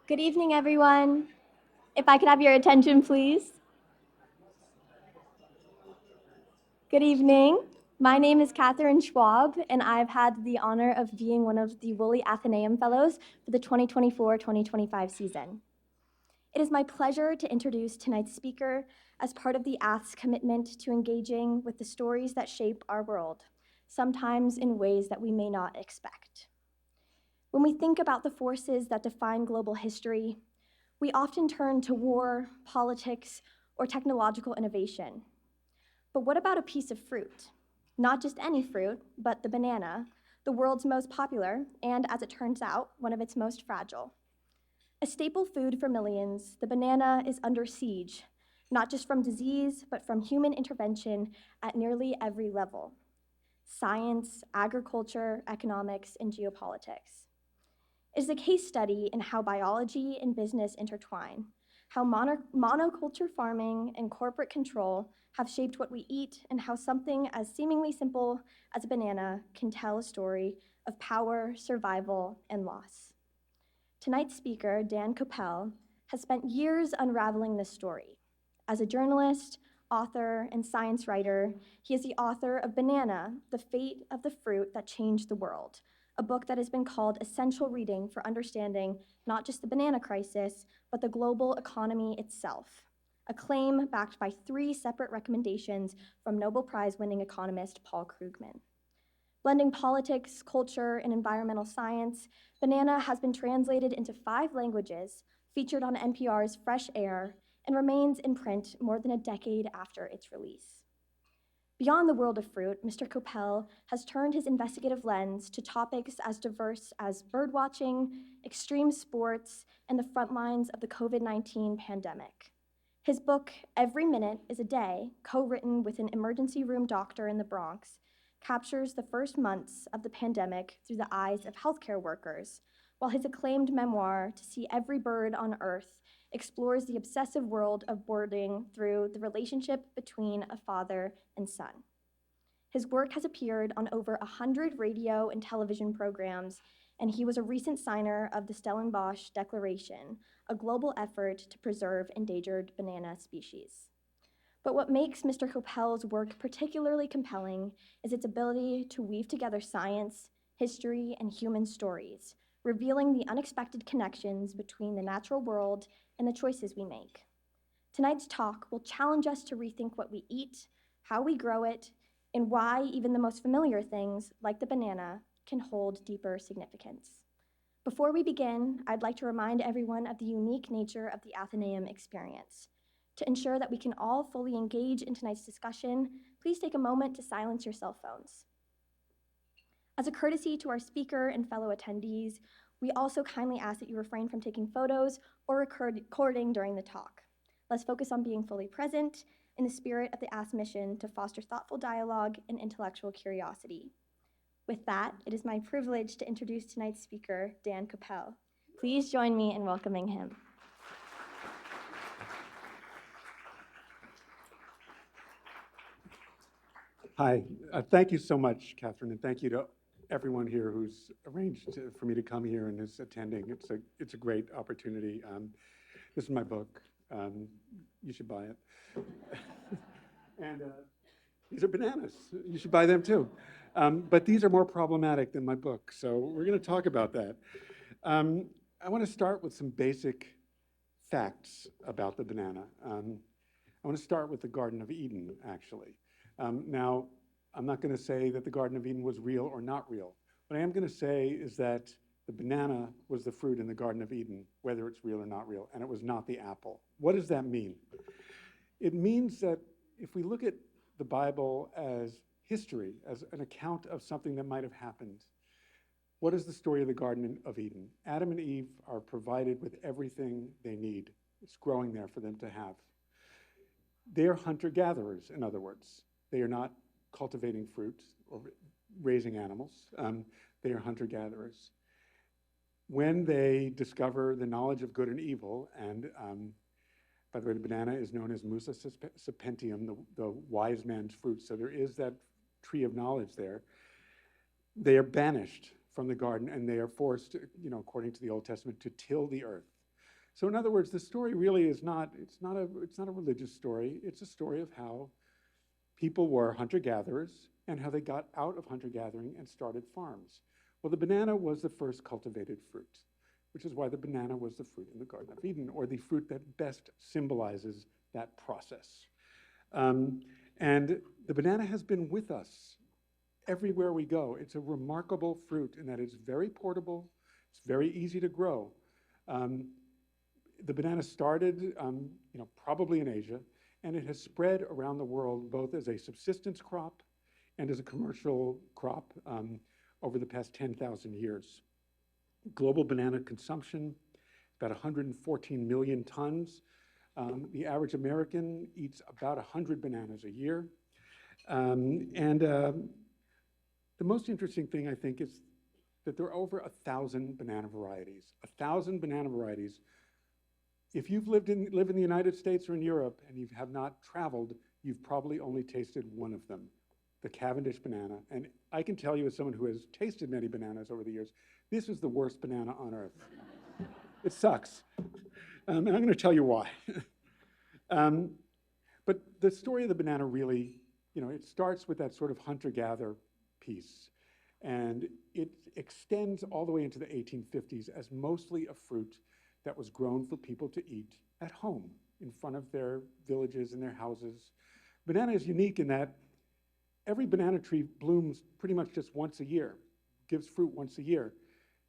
Good evening, everyone. If I could have your attention, please. Good evening. My name is Katherine Schwab, and I've had the honor of being one of the Woolley Athenaeum Fellows for the 2024-2025 season. It is my pleasure to introduce tonight's speaker as part of the Ath's commitment to engaging with the stories that shape our world, sometimes in ways that we may not expect. When we think about the forces that define global history, we often turn to war, politics, or technological innovation. But what about a piece of fruit? Not just any fruit, but the banana, the world's most popular, and as it turns out, one of its most fragile. A staple food for millions, the banana is under siege, not just from disease, but from human intervention at nearly every level: science, agriculture, economics, and geopolitics. It is a case study in how biology and business intertwine, how monoculture farming and corporate control have shaped what we eat, and how something as seemingly simple as a banana can tell a story of power, survival, and loss. Tonight's speaker, Dan Koeppel, has spent years unraveling this story. As a journalist, author, and science writer, he is the author of Banana, The Fate of the Fruit That Changed the World, a book that has been called essential reading for understanding not just the banana crisis, but the global economy itself. A claim backed by 3 separate recommendations from Nobel Prize winning economist Paul Krugman. Blending politics, culture, and environmental science, Banana has been translated into 5 languages, featured on NPR's Fresh Air, and remains in print more than a decade after its release. Beyond the world of fruit, Mr. Koeppel has turned his investigative lens to topics as diverse as birdwatching, extreme sports, and the front lines of the COVID-19 pandemic. His book, Every Minute is a Day, co-written with an emergency room doctor in the Bronx, captures the first months of the pandemic through the eyes of healthcare workers, while his acclaimed memoir, To See Every Bird on Earth, explores the obsessive world of birding through the relationship between a father and son. His work has appeared on over 100 radio and television programs, and he was a recent signer of the Stellenbosch Declaration, a global effort to preserve endangered banana species. But what makes Mr. Koeppel's work particularly compelling is its ability to weave together science, history, and human stories, revealing the unexpected connections between the natural world and the choices we make. Tonight's talk will challenge us to rethink what we eat, how we grow it, and why even the most familiar things, like the banana, can hold deeper significance. Before we begin, I'd like to remind everyone of the unique nature of the Athenaeum experience. To ensure that we can all fully engage in tonight's discussion, please take a moment to silence your cell phones. As a courtesy to our speaker and fellow attendees, we also kindly ask that you refrain from taking photos or recording during the talk. Let's focus on being fully present in the spirit of the Ath's mission to foster thoughtful dialogue and intellectual curiosity. With that, it is my privilege to introduce tonight's speaker, Dan Koeppel. Please join me in welcoming him. Hi, thank you so much, Catherine, and thank you to everyone here who's arranged for me to come here and is attending. It's a great opportunity. This is my book. You should buy it. And these are bananas. You should buy them too. But these are more problematic than my book, so we're going to talk about that. I want to start with some basic facts about the banana. I want to start with the Garden of Eden, actually. Now, I'm not going to say that the Garden of Eden was real or not real. What I am going to say is that the banana was the fruit in the Garden of Eden, whether it's real or not real, and it was not the apple. What does that mean? It means that if we look at the Bible as history, as an account of something that might have happened, what is the story of the Garden of Eden? Adam and Eve are provided with everything they need. It's growing there for them to have. They are hunter-gatherers, in other words. They are not cultivating fruit or raising animals. They are hunter-gatherers. When they discover the knowledge of good and evil, and by the way, the banana is known as Musa sapentium, the wise man's fruit, so there is that tree of knowledge there. They are banished from the garden, and they are forced, according to the Old Testament, to till the earth. So in other words, the story really is not, it's not a religious story. It's a story of how people were hunter-gatherers and how they got out of hunter-gathering and started farms. Well, the banana was the first cultivated fruit, which is why the banana was the fruit in the Garden of Eden, or the fruit that best symbolizes that process. And the banana has been with us everywhere we go. It's a remarkable fruit in that it's very portable, it's very easy to grow. The banana started, probably in Asia, and it has spread around the world both as a subsistence crop and as a commercial crop over the past 10,000 years. Global banana consumption, about 114 million tons. The average American eats about 100 bananas a year. The most interesting thing, I think, is that there are over 1,000 banana varieties. 1,000 banana varieties. If you've live in the United States or in Europe and you have not traveled, you've probably only tasted one of them, the Cavendish banana. And I can tell you, as someone who has tasted many bananas over the years, this is the worst banana on earth. It sucks. And I'm going to tell you why. But the story of the banana really, it starts with that sort of hunter-gatherer piece. And it extends all the way into the 1850s as mostly a fruit that was grown for people to eat at home in front of their villages and their houses. Banana is unique in that every banana tree blooms pretty much just once a year, gives fruit once a year.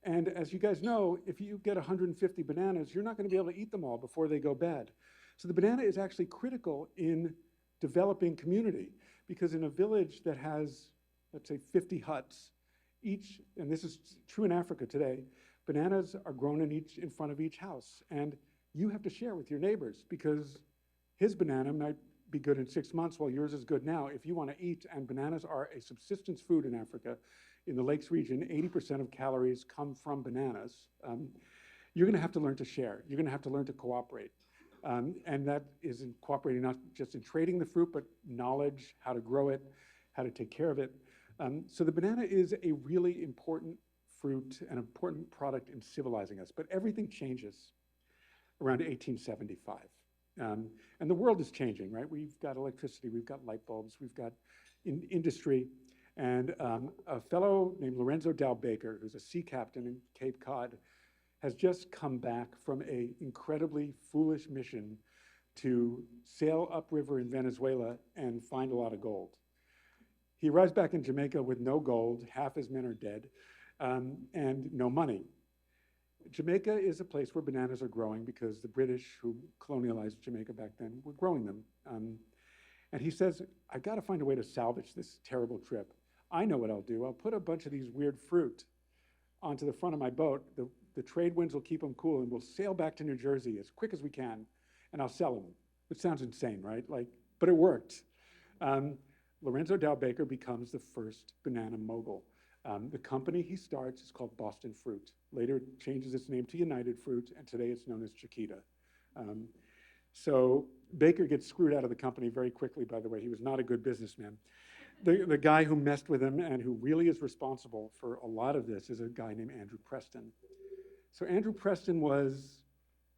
And as you guys know, if you get 150 bananas, you're not going to be able to eat them all before they go bad. So the banana is actually critical in developing community, because in a village that has, let's say, 50 huts, each, and this is true in Africa today, bananas are grown in front of each house. And you have to share with your neighbors, because his banana might be good in 6 months while yours is good now. If you want to eat, and bananas are a subsistence food in Africa, in the Lakes region, 80% of calories come from bananas. You're going to have to learn to share. You're going to have to learn to cooperate. And that is in cooperating not just in trading the fruit, but knowledge, how to grow it, how to take care of it. So the banana is a really important fruit, an important product in civilizing us. But everything changes around 1875. And the world is changing, right? We've got electricity, we've got light bulbs, we've got industry. And a fellow named Lorenzo Dow Baker, who's a sea captain in Cape Cod, has just come back from an incredibly foolish mission to sail upriver in Venezuela and find a lot of gold. He arrives back in Jamaica with no gold, half his men are dead, and no money. Jamaica is a place where bananas are growing because the British, who colonialized Jamaica back then, were growing them. And he says, I've got to find a way to salvage this terrible trip. I know what I'll do. I'll put a bunch of these weird fruit onto the front of my boat. The trade winds will keep them cool, and we'll sail back to New Jersey as quick as we can, and I'll sell them. It sounds insane, right? But it worked. Lorenzo Dow Baker becomes the first banana mogul. The company he starts is called Boston Fruit. Later it changes its name to United Fruit, and today it's known as Chiquita. So Baker gets screwed out of the company very quickly, by the way. He was not a good businessman. The guy who messed with him and who really is responsible for a lot of this is a guy named Andrew Preston. So Andrew Preston was,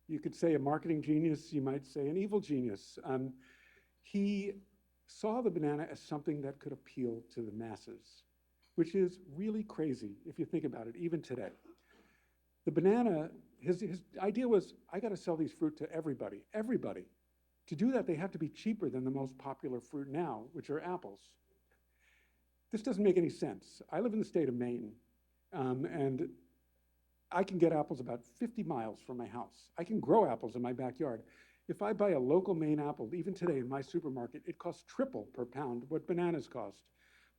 you could say, a marketing genius, you might say an evil genius. He saw the banana as something that could appeal to the masses, which is really crazy if you think about it, even today. The banana, his idea was, I got to sell these fruit to everybody. To do that, they have to be cheaper than the most popular fruit now, which are apples. This doesn't make any sense. I live in the state of Maine, and I can get apples about 50 miles from my house. I can grow apples in my backyard. If I buy a local Maine apple, even today in my supermarket, it costs triple per pound what bananas cost.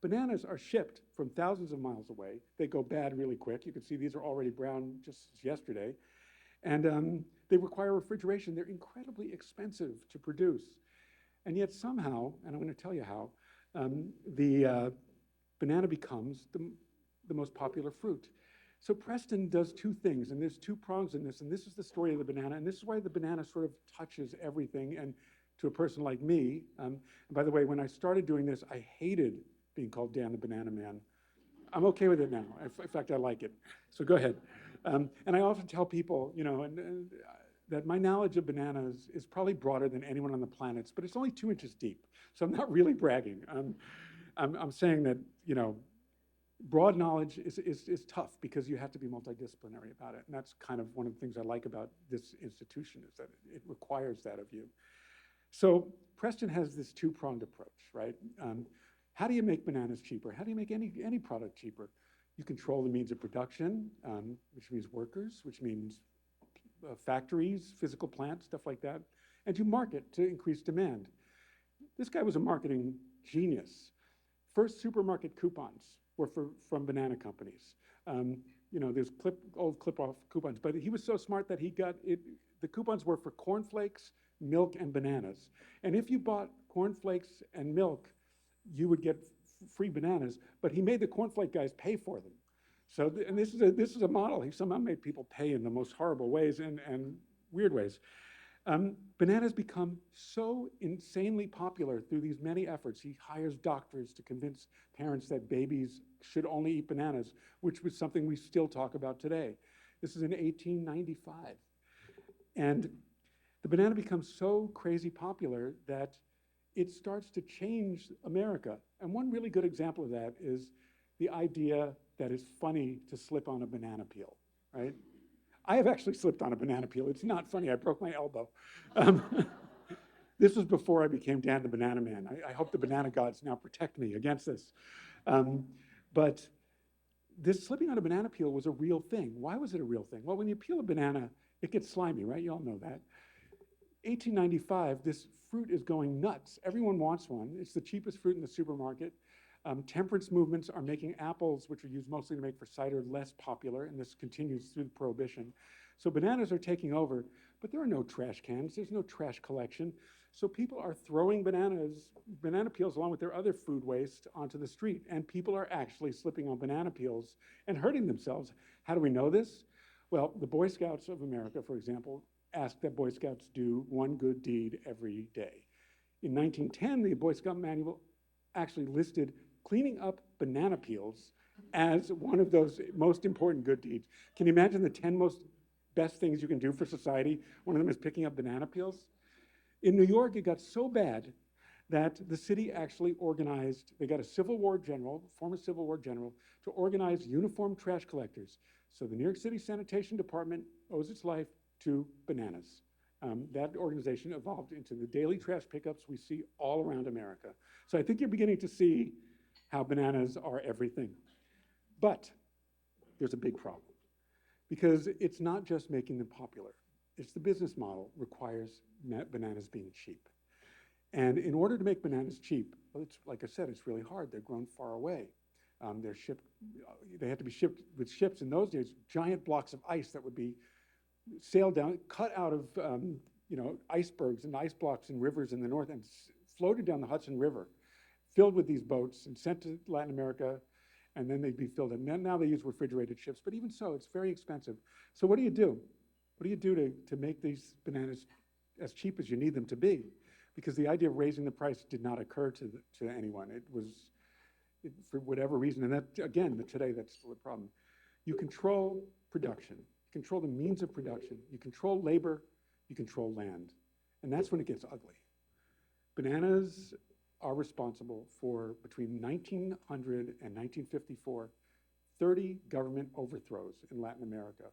Bananas are shipped from thousands of miles away. They go bad really quick. You can see these are already brown just yesterday. And they require refrigeration. They're incredibly expensive to produce. And yet somehow, and I'm going to tell you how, the banana becomes the most popular fruit. So Preston does two things, and there's two prongs in this, and this is the story of the banana, and this is why the banana sort of touches everything, and to a person like me, and by the way, when I started doing this, I hated being called Dan the Banana Man. I'm okay with it now. In fact, I like it. So go ahead. And I often tell people, and that my knowledge of bananas is probably broader than anyone on the planet, but it's only 2 inches deep. So I'm not really bragging. I'm saying that, you know, broad knowledge is tough because you have to be multidisciplinary about it. And that's kind of one of the things I like about this institution, is that it requires that of you. So Preston has this two-pronged approach, right? How do you make bananas cheaper? How do you make any product cheaper? You control the means of production, which means workers, which means factories, physical plants, stuff like that. And you market to increase demand. This guy was a marketing genius. First supermarket coupons were from banana companies. You know, there's old clip-off coupons, but he was so smart that he got it. The coupons were for cornflakes, milk, and bananas. And if you bought cornflakes and milk, you would get free bananas, but he made the cornflake guys pay for them. So, and this is a model. He somehow made people pay in the most horrible ways and weird ways. Bananas become so insanely popular through these many efforts. He hires doctors to convince parents that babies should only eat bananas, which was something we still talk about today. This is in 1895. And the banana becomes so crazy popular that it starts to change America. And one really good example of that is the idea that it's funny to slip on a banana peel, right? I have actually slipped on a banana peel. It's not funny. I broke my elbow. This was before I became Dan the Banana Man. I hope the banana gods now protect me against this. But this slipping on a banana peel was a real thing. Why was it a real thing? Well, when you peel a banana, it gets slimy, right? You all know that. 1895, this fruit is going nuts. Everyone wants one. It's the cheapest fruit in the supermarket. Temperance movements are making apples, which are used mostly to make for cider, less popular, and this continues through Prohibition. So bananas are taking over, but there are no trash cans. There's no trash collection. So people are throwing banana peels along with their other food waste onto the street, and people are actually slipping on banana peels and hurting themselves. How do we know this? Well, the Boy Scouts of America, for example, ask that Boy Scouts do one good deed every day. In 1910, the Boy Scout manual actually listed cleaning up banana peels as one of those most important good deeds. Can you imagine the 10 most best things you can do for society? One of them is picking up banana peels. In New York, it got so bad that the city actually organized, they got a Civil War general, former Civil War general, to organize uniformed trash collectors. So the New York City Sanitation Department owes its life to bananas. That organization evolved into the daily trash pickups we see all around America. So I think you're beginning to see how bananas are everything. But there's a big problem, because it's not just making them popular. It's the business model requires bananas being cheap. And in order to make bananas cheap, well, it's, like I said, it's really hard. They're grown far away. They're shipped, they had to be shipped with ships in those days, giant blocks of ice that would be sailed down, cut out of icebergs and ice blocks in rivers in the north, and floated down the Hudson River, filled with these boats and sent to Latin America, and then they'd be filled. And then now they use refrigerated ships, but even so, it's very expensive. So what do you do? What do you do to make these bananas as cheap as you need them to be? Because the idea of raising the price did not occur to anyone. It was, for whatever reason, and that, again, today that's still a problem. You control production, you control the means of production, you control labor, you control land. And that's when it gets ugly. Bananas are responsible for, between 1900 and 1954, 30 government overthrows in Latin America,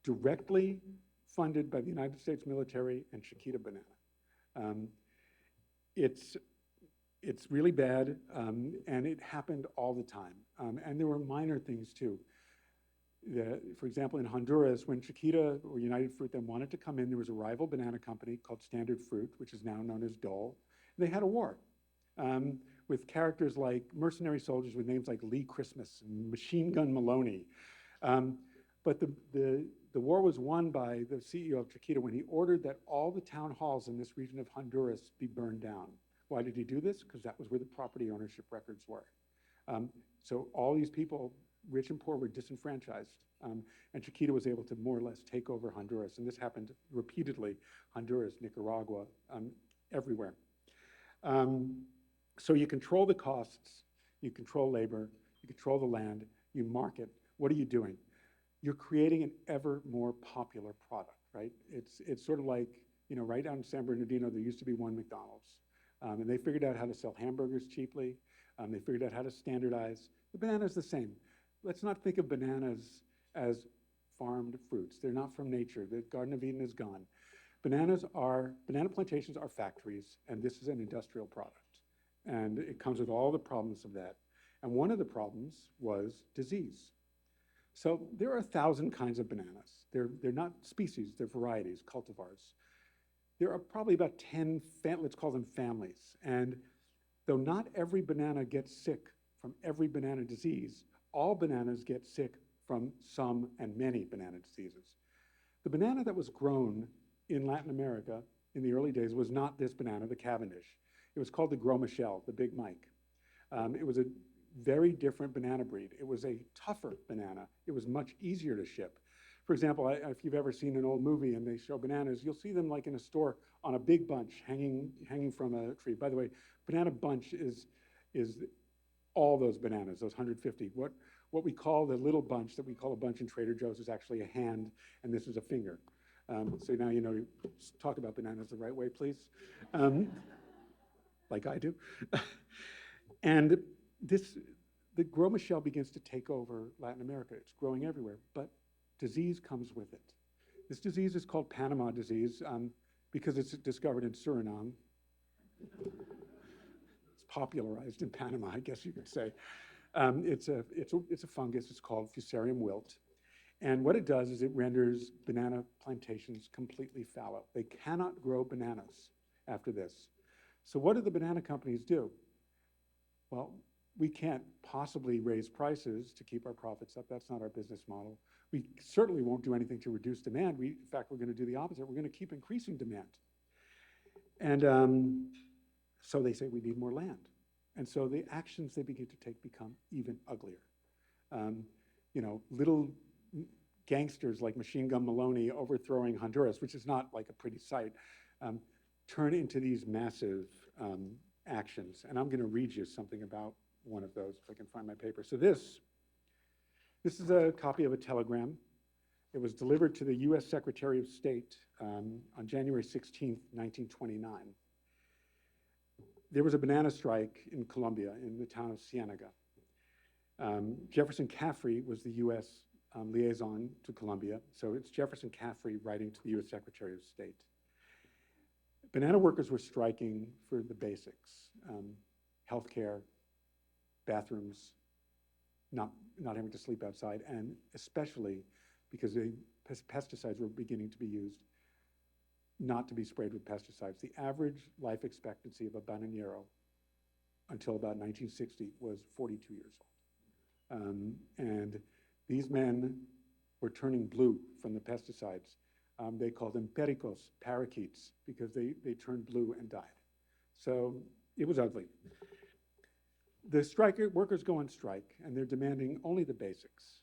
directly funded by the United States military and Chiquita banana. It's really bad, and it happened all the time. And there were minor things too. For example, in Honduras, when Chiquita or United Fruit then wanted to come in, there was a rival banana company called Standard Fruit, which is now known as Dole. They had a war with characters like mercenary soldiers with names like Lee Christmas and Machine Gun Maloney. But the war was won by the CEO of Chiquita when he ordered that all the town halls in this region of Honduras be burned down. Why did he do this? Because that was where the property ownership records were. So all these people, rich and poor, were disenfranchised. And Chiquita was able to more or less take over Honduras. And this happened repeatedly, Honduras, Nicaragua, everywhere. So you control the costs, you control labor, you control the land, you market. What are you doing? You're creating an ever more popular product, right? It's sort of like, right down in San Bernardino, there used to be one McDonald's. And they figured out how to sell hamburgers cheaply. They figured out how to standardize. The banana's the same. Let's not think of bananas as farmed fruits. They're not from nature. The Garden of Eden is gone. Banana plantations are factories, and this is an industrial product. And it comes with all the problems of that. And one of the problems was disease. So there are 1,000 kinds of bananas. They're not species, they're varieties, cultivars. There are probably about 10, let's call them families. And though not every banana gets sick from every banana disease, all bananas get sick from some and many banana diseases. The banana that was grown in Latin America in the early days was not this banana, the Cavendish. It was called the Gros Michel, the Big Mike. It was a very different banana breed. It was a tougher banana. It was much easier to ship. For example, if you've ever seen an old movie and they show bananas, you'll see them like in a store on a big bunch hanging from a tree. By the way, banana bunch is all those bananas, those 150. What we call the little bunch that we call a bunch in Trader Joe's is actually a hand, and this is a finger. So now you know, talk about bananas the right way, please. Like I do. And the Gros Michel begins to take over Latin America. It's growing everywhere, but disease comes with it. This disease is called Panama disease because it's discovered in Suriname. It's popularized in Panama, I guess you could say. It's a fungus. It's called Fusarium wilt. And what it does is it renders banana plantations completely fallow. They cannot grow bananas after this. So what do the banana companies do? Well, we can't possibly raise prices to keep our profits up. That's not our business model. We certainly won't do anything to reduce demand. In fact, we're going to do the opposite. We're going to keep increasing demand. And so they say we need more land. And so the actions they begin to take become even uglier. Little gangsters like Machine Gun Maloney overthrowing Honduras, which is not like a pretty sight, turn into these massive actions. And I'm going to read you something about one of those, if I can find my paper. So this is a copy of a telegram. It was delivered to the US Secretary of State on January 16th, 1929. There was a banana strike in Colombia, in the town of Cienega. Jefferson Caffrey was the US liaison to Colombia, so it's Jefferson Caffrey writing to the US Secretary of State. Banana workers were striking for the basics, healthcare, bathrooms, not having to sleep outside, and especially because pesticides were beginning to be used, not to be sprayed with pesticides. The average life expectancy of a bananero until about 1960 was 42 years old. And these men were turning blue from the pesticides. They called them pericos, parakeets, because they turned blue and died. So it was ugly. The workers go on strike, and they're demanding only the basics.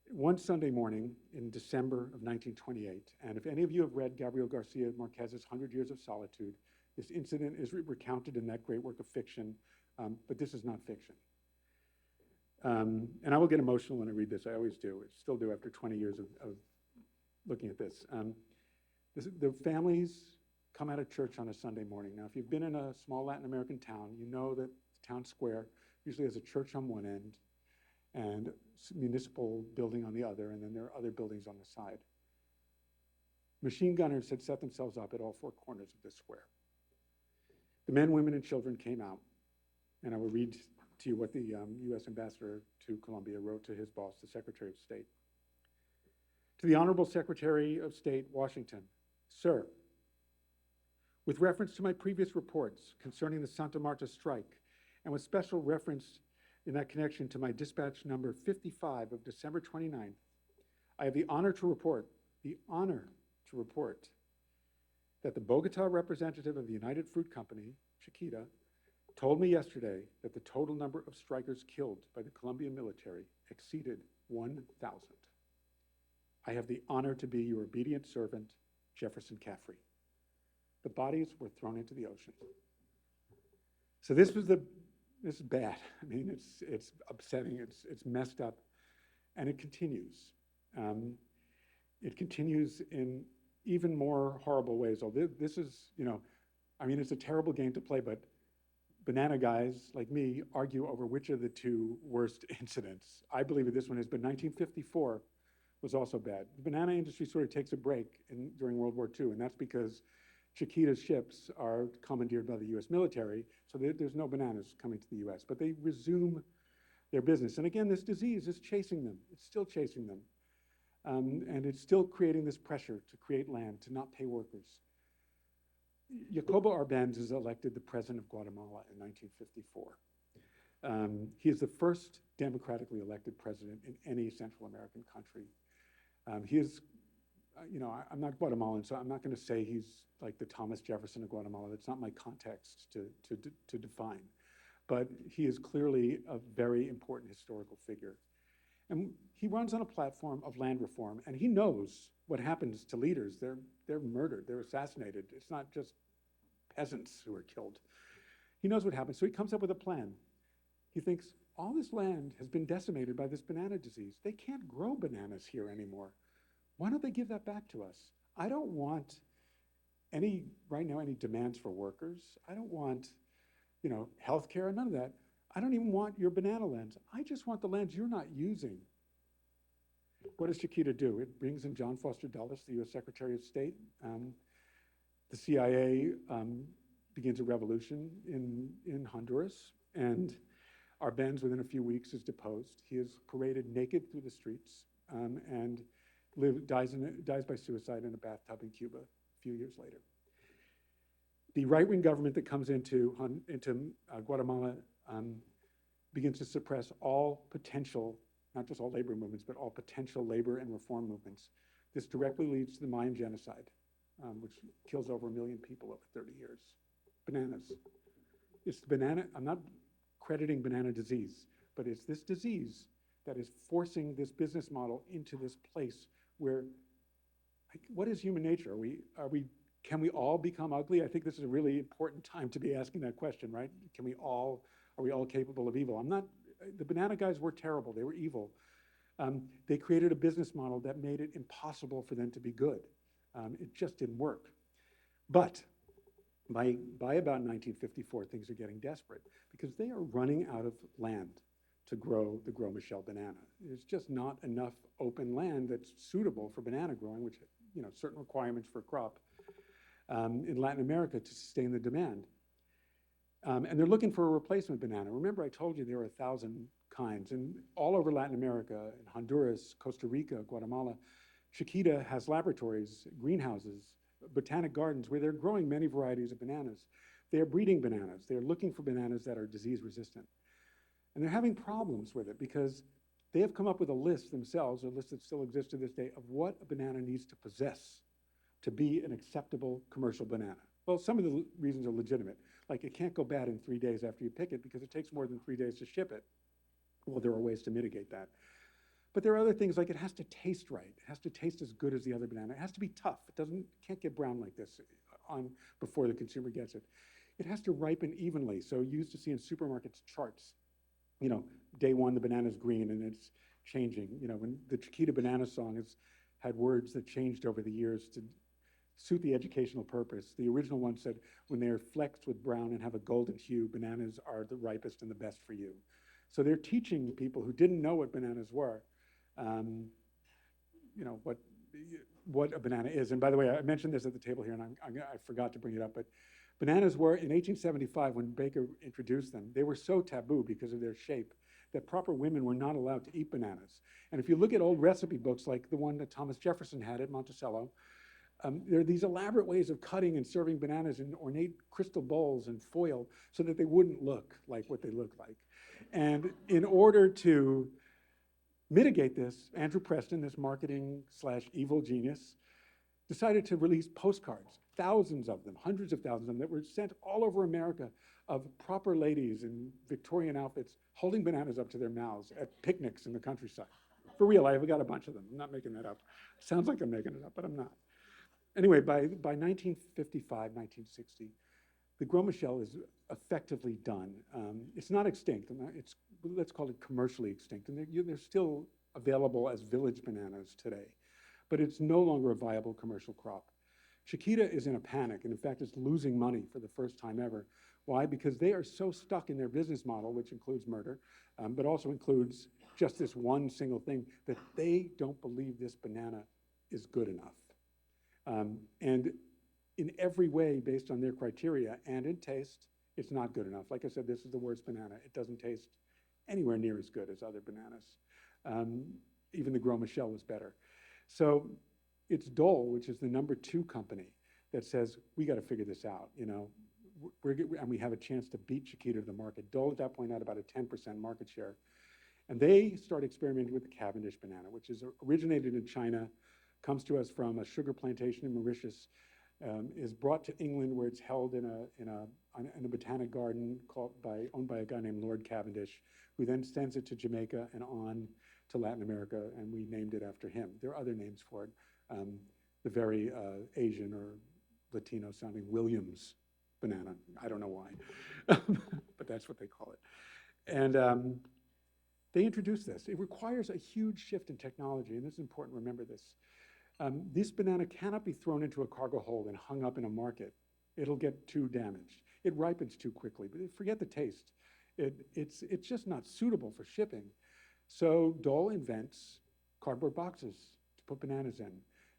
One Sunday morning in December of 1928, and if any of you have read Gabriel Garcia Marquez's 100 Years of Solitude, this incident is recounted in that great work of fiction, but this is not fiction. And I will get emotional when I read this. I always do. I still do after 20 years of looking at this. The families come out of church on a Sunday morning. Now, if you've been in a small Latin American town, you know that the town square usually has a church on one end and a municipal building on the other, and then there are other buildings on the side. Machine gunners had set themselves up at all four corners of this square. The men, women, and children came out, and I will read to you what the U.S. ambassador to Colombia wrote to his boss, the Secretary of State. To the Honorable Secretary of State, Washington, Sir, with reference to my previous reports concerning the Santa Marta strike, and with special reference in that connection to my dispatch number 55 of December 29th, I have the honor to report that the Bogota representative of the United Fruit Company, Chiquita, told me yesterday that the total number of strikers killed by the Colombian military exceeded 1,000. I have the honor to be your obedient servant, Jefferson Caffrey. The bodies were thrown into the ocean. So this is bad. I mean, it's upsetting, it's messed up, and it continues. It continues in even more horrible ways. This is, I mean, it's a terrible game to play, but banana guys like me argue over which of the two worst incidents. I believe that this one is, but 1954 was also bad. The banana industry sort of takes a break during World War II, and that's because Chiquita's ships are commandeered by the US military, so there's no bananas coming to the US, but they resume their business. And again, this disease is chasing them. It's still chasing them. And it's still creating this pressure to create land, to not pay workers. Jacobo Arbenz is elected the president of Guatemala in 1954. He is the first democratically elected president in any Central American country. He is, I'm not Guatemalan, so I'm not going to say he's like the Thomas Jefferson of Guatemala. That's not my context to define. But he is clearly a very important historical figure. And he runs on a platform of land reform, and he knows what happens to leaders. They're murdered, they're assassinated. It's not just peasants who are killed. He knows what happens, so he comes up with a plan. He thinks, all this land has been decimated by this banana disease. They can't grow bananas here anymore. Why don't they give that back to us? I don't want right now, any demands for workers. I don't want, healthcare, none of that. I don't even want your banana lands. I just want the lands you're not using. What does Chiquita do? It brings in John Foster Dulles, the US Secretary of State. The CIA begins a revolution in Honduras, and Arbenz, within a few weeks, is deposed. He is paraded naked through the streets and dies by suicide in a bathtub in Cuba a few years later. The right-wing government that comes into Guatemala begins to suppress all potential, not just all labor movements, but all potential labor and reform movements. This directly leads to the Mayan genocide, which kills over 1 million people over 30 years. Bananas. It's the banana, I'm not crediting banana disease, but it's this disease that is forcing this business model into this place where, what is human nature? Can we all become ugly? I think this is a really important time to be asking that question, right? Are we all capable of evil? The banana guys were terrible, they were evil. They created a business model that made it impossible for them to be good. It just didn't work. But by about 1954, things are getting desperate because they are running out of land to grow the Gros Michel banana. There's just not enough open land that's suitable for banana growing, which, certain requirements for a crop in Latin America to sustain the demand. And they're looking for a replacement banana. Remember, I told you there are 1,000 kinds, and all over Latin America, in Honduras, Costa Rica, Guatemala, Chiquita has laboratories, greenhouses, botanic gardens where they're growing many varieties of bananas. They are breeding bananas. They're looking for bananas that are disease resistant. And they're having problems with it because they have come up with a list themselves, a list that still exists to this day, of what a banana needs to possess to be an acceptable commercial banana. Well, some of the reasons are legitimate. Like it can't go bad in 3 days after you pick it because it takes more than 3 days to ship it. Well, there are ways to mitigate that. But there are other things like it has to taste right. It has to taste as good as the other banana. It has to be tough. It can't get brown like this before the consumer gets it. It has to ripen evenly. So you used to see in supermarkets charts, day one the banana's green and it's changing. When the Chiquita banana song has had words that changed over the years to suit the educational purpose. The original one said, when they're flecked with brown and have a golden hue, bananas are the ripest and the best for you. So they're teaching people who didn't know what bananas were, what a banana is. And by the way, I mentioned this at the table here, and I forgot to bring it up, but bananas were, in 1875, when Baker introduced them, they were so taboo because of their shape that proper women were not allowed to eat bananas. And if you look at old recipe books, like the one that Thomas Jefferson had at Monticello, there are these elaborate ways of cutting and serving bananas in ornate crystal bowls and foil so that they wouldn't look like what they look like. And in order to mitigate this, Andrew Preston, this marketing/evil genius, decided to release postcards, thousands of them, hundreds of thousands of them, that were sent all over America of proper ladies in Victorian outfits holding bananas up to their mouths at picnics in the countryside. For real, I've got a bunch of them. I'm not making that up. Sounds like I'm making it up, but I'm not. Anyway, by 1955, 1960, the Gros Michel is effectively done. It's not extinct. Let's call it commercially extinct. And they're still available as village bananas today. But it's no longer a viable commercial crop. Chiquita is in a panic, and in fact, it's losing money for the first time ever. Why? Because they are so stuck in their business model, which includes murder, but also includes just this one single thing, that they don't believe this banana is good enough. And in every way, based on their criteria and in taste, it's not good enough. Like I said, this is the worst banana. It doesn't taste anywhere near as good as other bananas. Even the Gros Michel was better. So it's Dole, which is the #2 company, that says, we got to figure this out, and we have a chance to beat Chiquita to the market. Dole at that point had about a 10% market share. And they start experimenting with the Cavendish banana, which is originated in China, comes to us from a sugar plantation in Mauritius, is brought to England, where it's held in a botanic garden owned by a guy named Lord Cavendish, who then sends it to Jamaica and on to Latin America, and we named it after him. There are other names for it. The very Asian or Latino sounding Williams banana. I don't know why, but that's what they call it. And they introduced this. It requires a huge shift in technology, and this is important, remember this. This banana cannot be thrown into a cargo hold and hung up in a market. It'll get too damaged. It ripens too quickly, but forget the taste. It's just not suitable for shipping. So Dole invents cardboard boxes to put bananas in.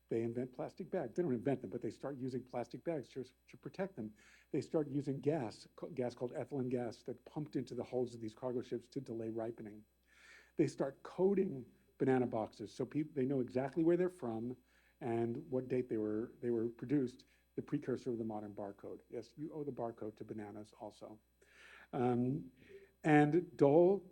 They invent plastic bags. They don't invent them, but they start using plastic bags to protect them. They start using gas called ethylene gas, that pumped into the holds of these cargo ships to delay ripening. They start coding banana boxes so they know exactly where they're from and what date they were produced, the precursor of the modern barcode. Yes, you owe the barcode to bananas also. And Dole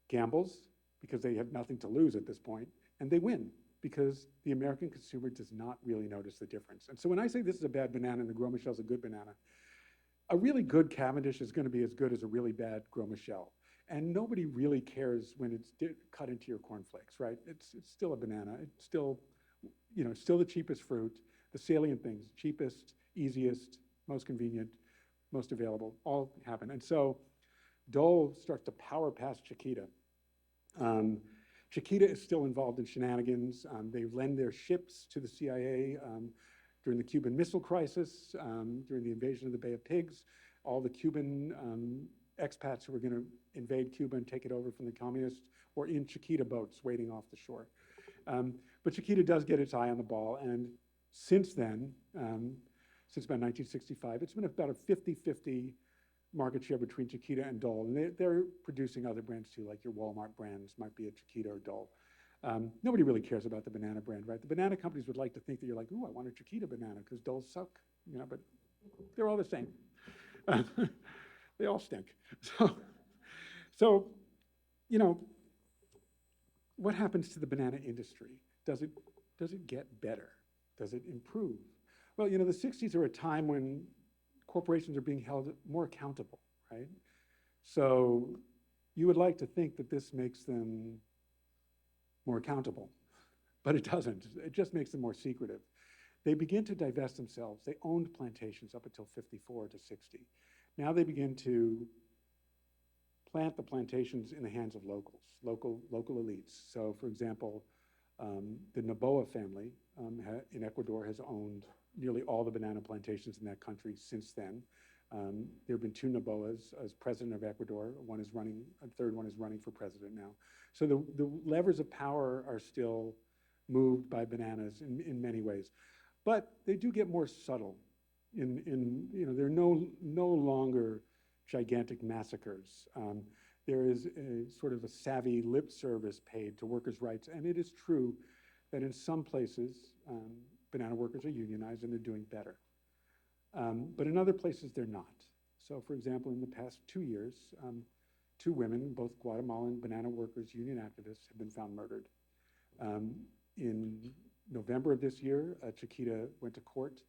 gambles, because they have nothing to lose at this point, and they win, because the American consumer does not really notice the difference. And so when I say this is a bad banana and the Gros Michel is a good banana, a really good Cavendish is going to be as good as a really bad Gros Michel. And nobody really cares when it's cut into your cornflakes, right? It's still a banana. It's still, still the cheapest fruit. The salient things: cheapest, easiest, most convenient, most available, all happen. And so Dole starts to power past Chiquita. Chiquita is still involved in shenanigans. They lend their ships to the CIA during the Cuban Missile Crisis, during the invasion of the Bay of Pigs. All the Cuban expats who were going to invade Cuba and take it over from the communists were in Chiquita boats waiting off the shore. But Chiquita does get its eye on the ball, and since then, since about 1965, it's been about a 50-50 market share between Chiquita and Dole. And they're producing other brands too, like your Walmart brands might be a Chiquita or Dole. Nobody really cares about the banana brand, right? The banana companies would like to think that you're like, ooh, I want a Chiquita banana because Doles suck, but they're all the same. They all stink. So, what happens to the banana industry? Does it get better? Does it improve? Well, the 60s are a time when corporations are being held more accountable, right? So you would like to think that this makes them more accountable, but it doesn't. It just makes them more secretive. They begin to divest themselves. They owned plantations up until 54 to 60. Now they begin to plant the plantations in the hands of locals, local elites. So, for example, the Noboa family in Ecuador has owned nearly all the banana plantations in that country since then. There have been 2 Noboas as president of Ecuador. A third one is running for president now. So the levers of power are still moved by bananas in many ways. But they do get more subtle. They're no longer gigantic massacres. There is a sort of a savvy lip service paid to workers' rights, and it is true that in some places, banana workers are unionized and they're doing better. But in other places, they're not. So, for example, in the past 2 years, 2 women, both Guatemalan banana workers, union activists, have been found murdered. In November of this year, Chiquita went to court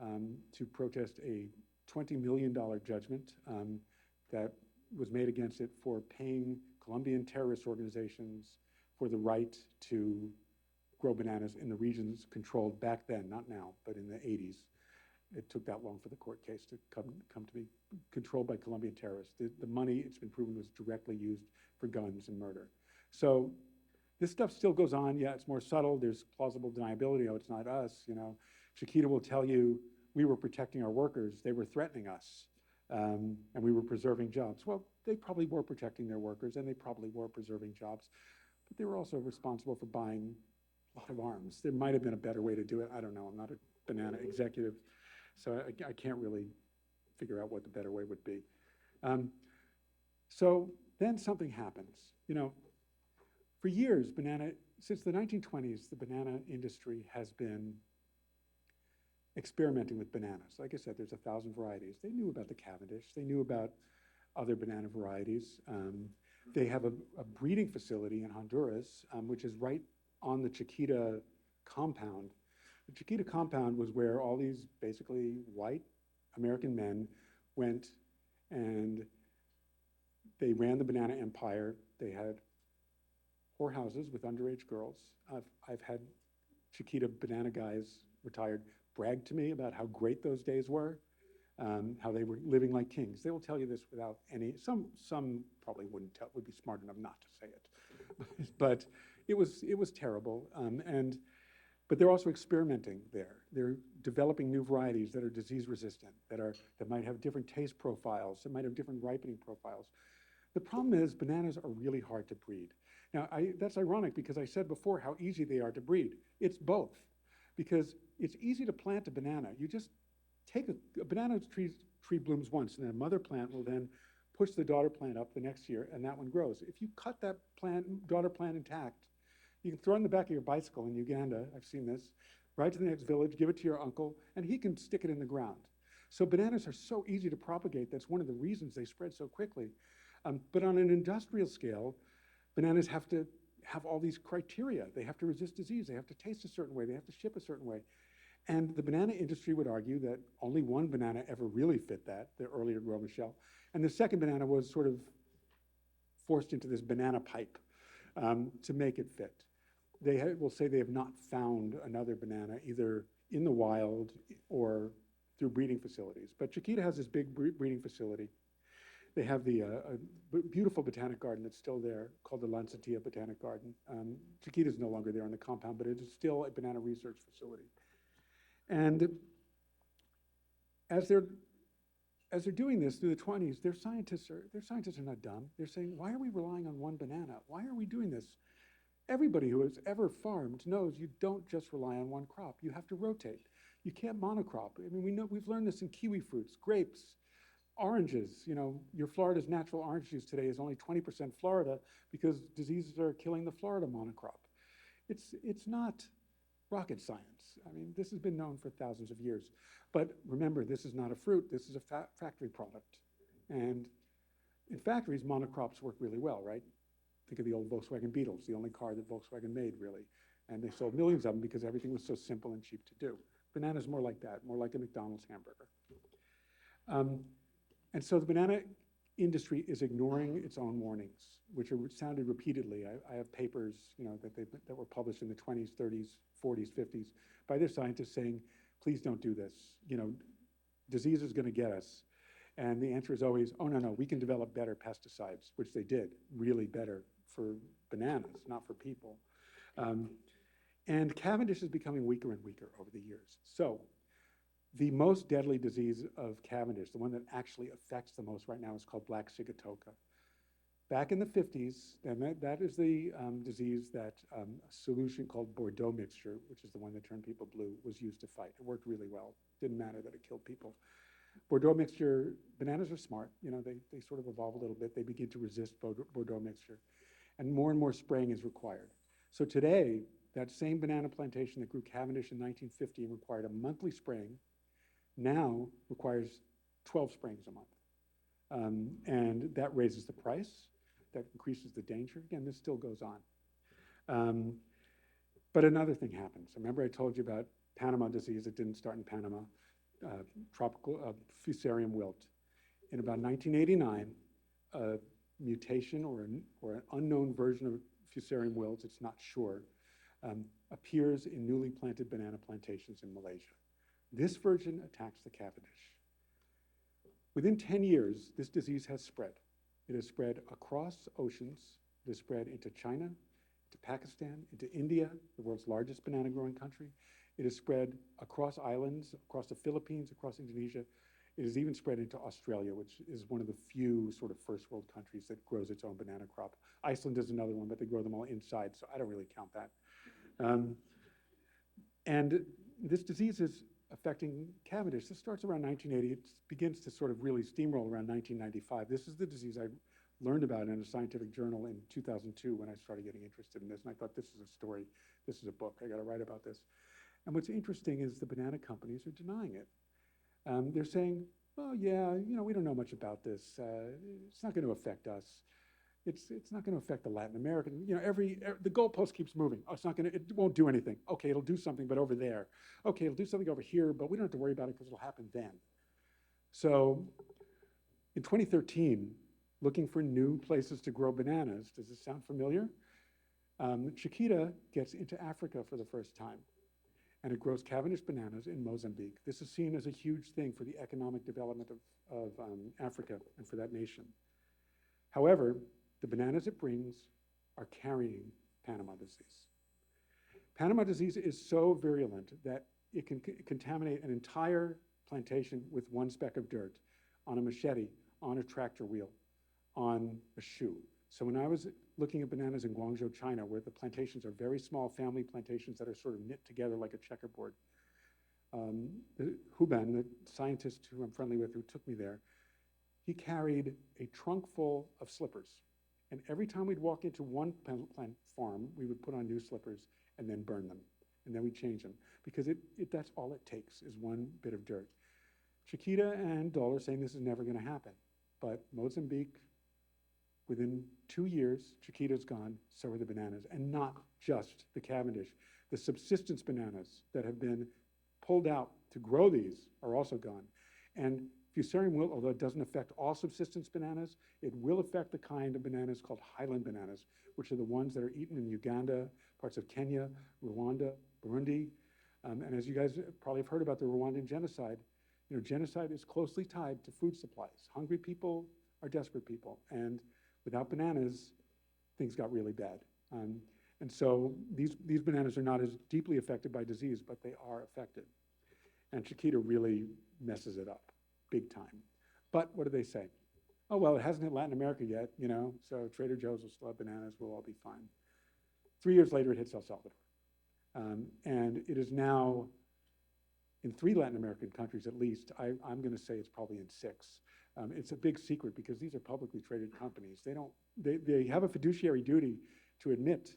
to protest a $20 million judgment that was made against it for paying Colombian terrorist organizations for the right to grow bananas in the regions controlled back then, not now, but in the 80s. It took that long for the court case to come to be controlled by Colombian terrorists. The money, it's been proven, was directly used for guns and murder. So This stuff still goes on. Yeah, it's more subtle. There's plausible deniability. Oh, it's not us, you know. Chiquita will tell you, we were protecting our workers. They were threatening us, and we were preserving jobs. Well, they probably were protecting their workers, and they probably were preserving jobs, but they were also responsible for buying a lot of arms. There might have been a better way to do it. I don't know. I'm not a banana executive, so I can't really figure out what the better way would be. So then something happens. You know, for years, since the 1920s, the banana industry has been experimenting with bananas. Like I said, there's 1,000 varieties. They knew about the Cavendish. They knew about other banana varieties. They have a breeding facility in Honduras, which is right on the Chiquita compound. The Chiquita compound was where all these basically white American men went and they ran the banana empire. They had whorehouses with underage girls. I've had Chiquita banana guys, retired, brag to me about how great those days were, how they were living like kings. They will tell you this without any, some probably wouldn't tell, would be smart enough not to say it. But it was terrible. But they're also experimenting there. They're developing new varieties that are disease resistant, that might have different taste profiles, that might have different ripening profiles. The problem is bananas are really hard to breed. Now, that's ironic because I said before how easy they are to breed. It's both, because it's easy to plant a banana. You just take a banana tree blooms once, and then a mother plant will then push the daughter plant up the next year, and that one grows. If you cut that daughter plant intact, you can throw it in the back of your bicycle in Uganda, I've seen this, ride to the next village, give it to your uncle, and he can stick it in the ground. So bananas are so easy to propagate. That's one of the reasons they spread so quickly. But on an industrial scale, bananas have to have all these criteria. They have to resist disease. They have to taste a certain way. They have to ship a certain way. And the banana industry would argue that only one banana ever really fit that, the earlier Gros Michel. And the second banana was sort of forced into this banana pipe to make it fit. They will say they have not found another banana either in the wild or through breeding facilities. But Chiquita has this big breeding facility. They have the beautiful botanic garden that's still there called the Lancetilla Botanic Garden. Chiquita is no longer there on the compound, but it is still a banana research facility. And as they're doing this through the 20s, their scientists are not dumb. They're saying, why are we relying on one banana? Why are we doing this? Everybody who has ever farmed knows you don't just rely on one crop. You have to rotate. You can't monocrop. I mean, we've learned this in kiwi fruits, grapes, oranges. You know, your Florida's natural orange juice today is only 20% Florida because diseases are killing the Florida monocrop. It's not rocket science. I mean, this has been known for thousands of years. But remember, this is not a fruit. This is a factory product. And in factories, monocrops work really well, right? Think of the old Volkswagen Beetles, the only car that Volkswagen made, really. And they sold millions of them because everything was so simple and cheap to do. Banana's more like that, more like a McDonald's hamburger. And so the banana industry is ignoring its own warnings, which are sounded repeatedly. I have papers, you know, that were published in the 20s, 30s, 40s, 50s by their scientists saying, please don't do this. You know, disease is going to get us. And the answer is always, oh, no, we can develop better pesticides, which they did, really better for bananas, not for people. And Cavendish is becoming weaker and weaker over the years. So the most deadly disease of Cavendish, the one that actually affects the most right now, is called black sigatoka. Back in the 50s, and that is the disease that a solution called Bordeaux mixture, which is the one that turned people blue, was used to fight. It worked really well. Didn't matter that it killed people. Bordeaux mixture, bananas are smart. You know, they sort of evolve a little bit. They begin to resist Bordeaux mixture. And more spraying is required. So today, that same banana plantation that grew Cavendish in 1950 and required a monthly spraying now requires 12 sprayings a month. And that raises the price. That increases the danger. Again, this still goes on. But another thing happens. Remember I told you about Panama disease. It didn't start in Panama. Tropical fusarium wilt. In about 1989, a mutation or an unknown version of fusarium wilt, it's not sure, appears in newly planted banana plantations in Malaysia. This version attacks the Cavendish. Within 10 years, this disease has spread. It has spread across oceans. It has spread into China, to Pakistan, into India, the world's largest banana growing country. It has spread across islands, across the Philippines, across Indonesia. It has even spread into Australia, which is one of the few sort of first world countries that grows its own banana crop. Iceland is another one, but they grow them all inside, so I don't really count that. And this disease is affecting Cavendish. This starts around 1980. It begins to sort of really steamroll around 1995. This is the disease I learned about in a scientific journal in 2002 when I started getting interested in this. And I thought, this is a story. This is a book. I got to write about this. And what's interesting is the banana companies are denying it. They're saying, well, yeah, we don't know much about this. It's not going to affect us. It's not going to affect the Latin American. The goalpost keeps moving. Oh, it won't do anything. Okay, it'll do something, but over there. Okay, it'll do something over here, but we don't have to worry about it because it'll happen then. So in 2013, looking for new places to grow bananas, does this sound familiar? Chiquita gets into Africa for the first time, and it grows Cavendish bananas in Mozambique. This is seen as a huge thing for the economic development of Africa and for that nation. However, the bananas it brings are carrying Panama disease. Panama disease is so virulent that it can contaminate an entire plantation with one speck of dirt, on a machete, on a tractor wheel, on a shoe. So when I was looking at bananas in Guangzhou, China, where the plantations are very small family plantations that are sort of knit together like a checkerboard, Huban, the scientist who I'm friendly with, who took me there, he carried a trunk full of slippers. And every time we'd walk into one plant farm, we would put on new slippers and then burn them. And then we'd change them. Because that's all it takes, is one bit of dirt. Chiquita and Dole are saying this is never going to happen. But Mozambique, within 2 years, Chiquita's gone, so are the bananas. And not just the Cavendish. The subsistence bananas that have been pulled out to grow these are also gone. And Fusarium wilt, although it doesn't affect all subsistence bananas, it will affect the kind of bananas called highland bananas, which are the ones that are eaten in Uganda, parts of Kenya, Rwanda, Burundi. And as you guys probably have heard about the Rwandan genocide, genocide is closely tied to food supplies. Hungry people are desperate people. And without bananas, things got really bad. And so these bananas are not as deeply affected by disease, but they are affected. And Chiquita really messes it up. Big time. But what do they say? Oh, well, it hasn't hit Latin America yet, so Trader Joe's will still have bananas, we'll all be fine. 3 years later, it hits El Salvador. And it is now in 3 Latin American countries at least. I'm going to say it's probably in 6. It's a big secret because these are publicly traded companies. They have a fiduciary duty to admit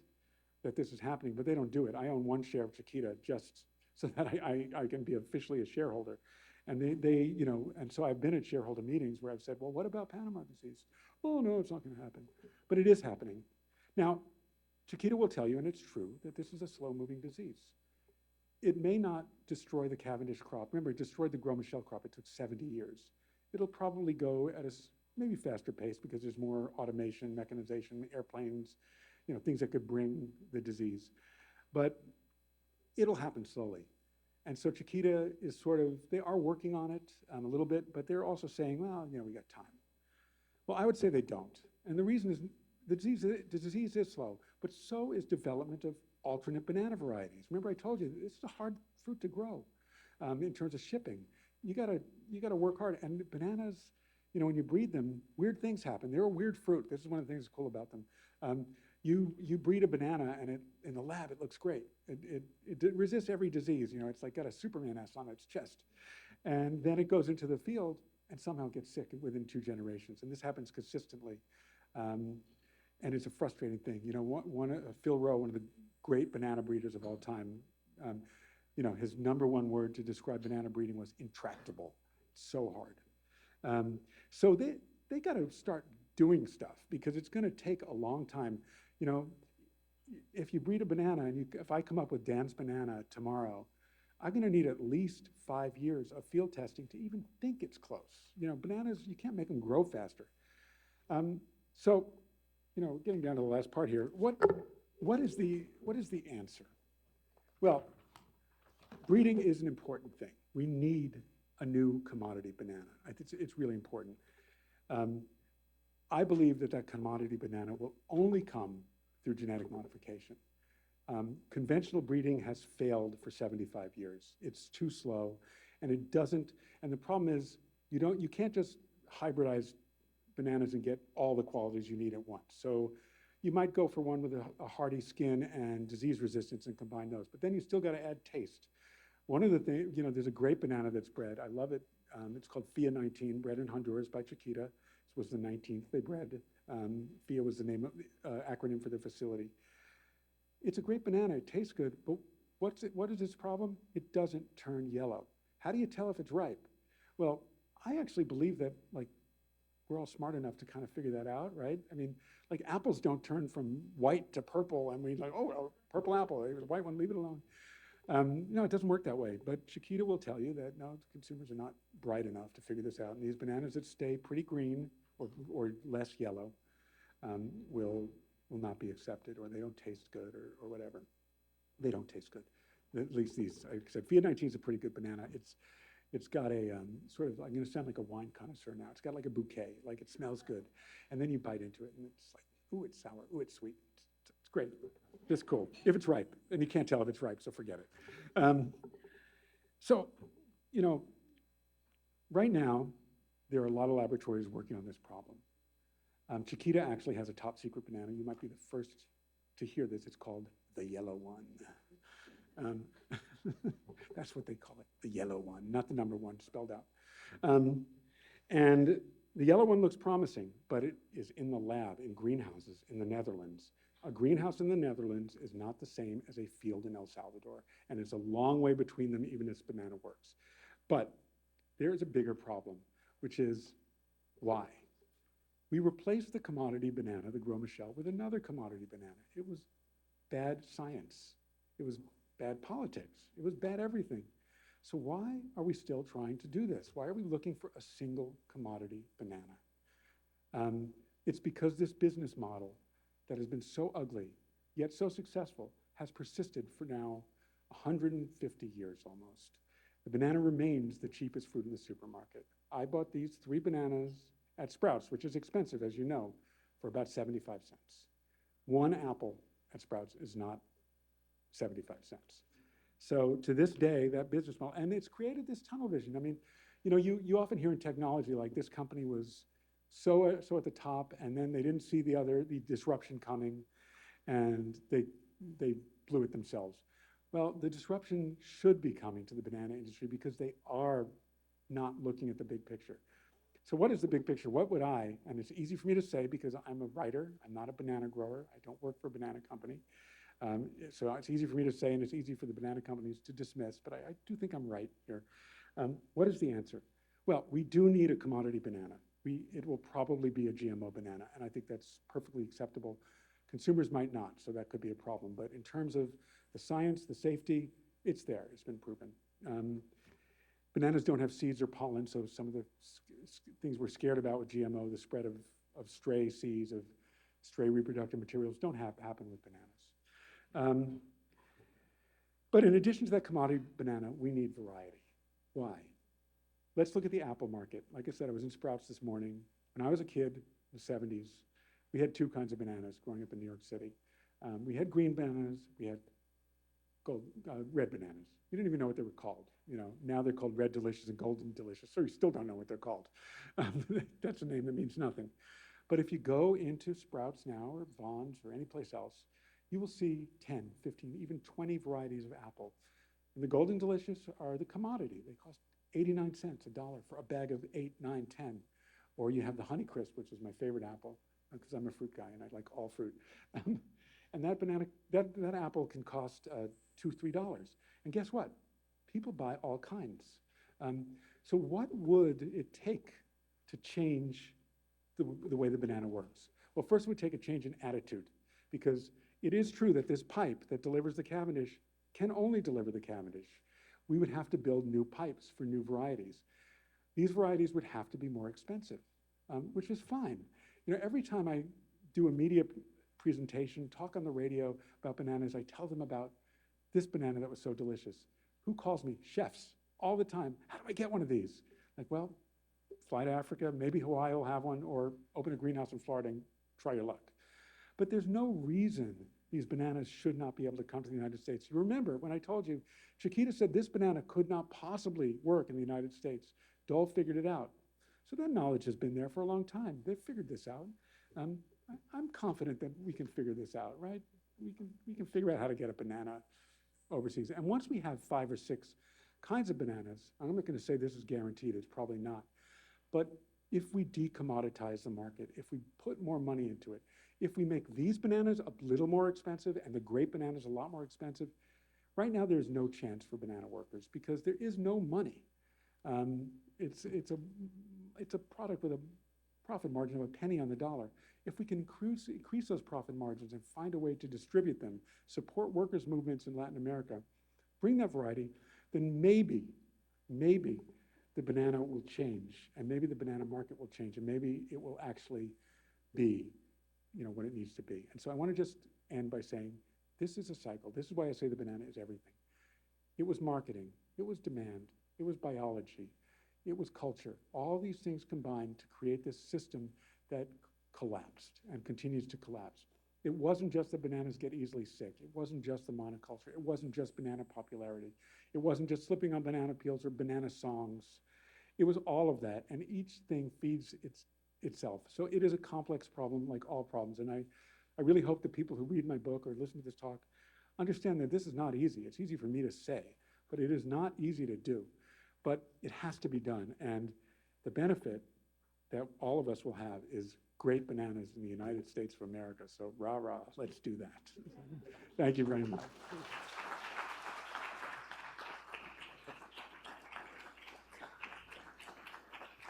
that this is happening, but they don't do it. I own 1 share of Chiquita just so that I can be officially a shareholder. And and so I've been at shareholder meetings where I've said, well, what about Panama disease? Oh, no, it's not going to happen. But it is happening. Now, Chiquita will tell you, and it's true, that this is a slow-moving disease. It may not destroy the Cavendish crop. Remember, it destroyed the Gros Michel crop. It took 70 years. It'll probably go at a maybe faster pace because there's more automation, mechanization, airplanes, things that could bring the disease. But it'll happen slowly. And so Chiquita is they are working on it a little bit, but they're also saying, well, we got time. Well, I would say they don't. And the reason is the disease is slow, but so is development of alternate banana varieties. Remember I told you, this is a hard fruit to grow in terms of shipping. You gotta work hard. And bananas, when you breed them, weird things happen. They're a weird fruit. This is one of the things that's cool about them. You breed a banana, and in the lab, it looks great. It resists every disease. It's like got a Superman S on its chest. And then it goes into the field and somehow gets sick within 2 generations. And this happens consistently. And it's a frustrating thing. Phil Rowe, one of the great banana breeders of all time, his #1 word to describe banana breeding was intractable. It's so hard. So they got to start doing stuff because it's going to take a long time. If you breed a banana, and if I come up with Dan's banana tomorrow, I'm going to need at least 5 years of field testing to even think it's close. Bananas, you can't make them grow faster. So, getting down to the last part here, what is the answer? Well, breeding is an important thing. We need a new commodity banana. It's really important. I believe that commodity banana will only come through genetic modification. Conventional breeding has failed for 75 years. It's too slow, and it doesn't, and the problem is you can't just hybridize bananas and get all the qualities you need at once. So you might go for one with a hardy skin and disease resistance and combine those, but then you still got to add taste. One of the things, there's a great banana that's bred. I love it. It's called FIA 19, bred in Honduras by Chiquita. This was the 19th they bred. FIA was the name of acronym for their facility. It's a great banana. It tastes good, but what is its problem? It doesn't turn yellow. How do you tell if it's ripe? Well, I actually believe that we're all smart enough to kind of figure that out, right? I mean, apples don't turn from white to purple, and we oh, well, purple apple, the white one, leave it alone. No, it doesn't work that way. But Chiquita will tell you that no, consumers are not bright enough to figure this out. And these bananas that stay pretty green or less yellow will not be accepted, or they don't taste good, or whatever. They don't taste good. At least these. Like I said, Fiat 19 is a pretty good banana. It's got a sort of, I'm going to sound like a wine connoisseur now. It's got like a bouquet, like it smells good. And then you bite into it, and it's like, ooh, it's sour, ooh, it's sweet. It's great. It's cool. If it's ripe, and you can't tell if it's ripe, so forget it. So, right now, there are a lot of laboratories working on this problem. Chiquita actually has a top secret banana. You might be the first to hear this. It's called the yellow one. That's what they call it, the yellow one, not the number one spelled out. And the yellow one looks promising, but it is in the lab, in greenhouses in the Netherlands. A greenhouse in the Netherlands is not the same as a field in El Salvador, and it's a long way between them, even as banana works. But there is a bigger problem, which is why? We replaced the commodity banana, the Gros Michel, with another commodity banana. It was bad science. It was bad politics. It was bad everything. So why are we still trying to do this? Why are we looking for a single commodity banana? It's because this business model that has been so ugly, yet so successful, has persisted for now 150 years almost. The banana remains the cheapest fruit in the supermarket. I bought these 3 bananas at Sprouts, which is expensive, as you know, for about 75 cents. 1 apple at Sprouts is not 75 cents. So to this day, that business model, and it's created this tunnel vision. I mean, you often hear in technology, like this company was so at the top, and then they didn't see the disruption coming, and they blew it themselves. Well, the disruption should be coming to the banana industry because they are not looking at the big picture. So what is the big picture? What would and it's easy for me to say because I'm a writer, I'm not a banana grower, I don't work for a banana company. So it's easy for me to say, and it's easy for the banana companies to dismiss, but I do think I'm right here. What is the answer? Well, we do need a commodity banana. It will probably be a GMO banana, and I think that's perfectly acceptable. Consumers might not, so that could be a problem. But in terms of the science, the safety, it's there. It's been proven. Bananas don't have seeds or pollen, so some of the things we're scared about with GMO, the spread of stray seeds, of stray reproductive materials, don't happen with bananas. But in addition to that commodity banana, we need variety. Why? Let's look at the apple market. Like I said, I was in Sprouts this morning. When I was a kid in the 70s, we had 2 kinds of bananas growing up in New York City. We had green bananas, we had red bananas. We didn't even know what they were called. Now they're called Red Delicious and Golden Delicious, so you still don't know what they're called. That's a name that means nothing. But if you go into Sprouts now, or Vons, or any place else, you will see 10, 15, even 20 varieties of apple. And the Golden Delicious are the commodity. They cost 89 cents, $1 for a bag of 8, 9, 10. Or you have the Honeycrisp, which is my favorite apple, because I'm a fruit guy and I like all fruit. And that apple can cost $2, $3. And guess what? People buy all kinds. So what would it take to change the way the banana works? Well, first it would take a change in attitude, because it is true that this pipe that delivers the Cavendish can only deliver the Cavendish. We would have to build new pipes for new varieties. These varieties would have to be more expensive, which is fine. Every time I do a media presentation, talk on the radio about bananas, I tell them about this banana that was so delicious. Who calls me? Chefs, all the time. How do I get one of these? Like, well, fly to Africa, maybe Hawaii will have one, or open a greenhouse in Florida and try your luck. But there's no reason these bananas should not be able to come to the United States. You remember when I told you, Chiquita said this banana could not possibly work in the United States. Dole figured it out. So that knowledge has been there for a long time. They've figured this out. I'm confident that we can figure this out, right? We can figure out how to get a banana overseas. And once we have 5 or 6 kinds of bananas, I'm not going to say this is guaranteed, it's probably not. But if we decommoditize the market, if we put more money into it, if we make these bananas a little more expensive and the great bananas a lot more expensive, right now there's no chance for banana workers because there is no money. It's a product with a profit margin of a penny on the dollar. If we can increase those profit margins and find a way to distribute them, support workers' movements in Latin America, bring that variety, then maybe the banana will change, and maybe the banana market will change, and maybe it will actually be, what it needs to be. And so I want to just end by saying, this is a cycle. This is why I say the banana is everything. It was marketing, it was demand, it was biology, it was culture. All these things combined to create this system that collapsed and continues to collapse. It wasn't just that bananas get easily sick. It wasn't just the monoculture. It wasn't just banana popularity. It wasn't just slipping on banana peels or banana songs. It was all of that, and each thing feeds itself. So it is a complex problem like all problems, and I really hope that people who read my book or listen to this talk understand that this is not easy. It's easy for me to say, but it is not easy to do. But it has to be done, and the benefit that all of us will have is great bananas in the United States of America. So rah, rah, let's do that. Thank you very much.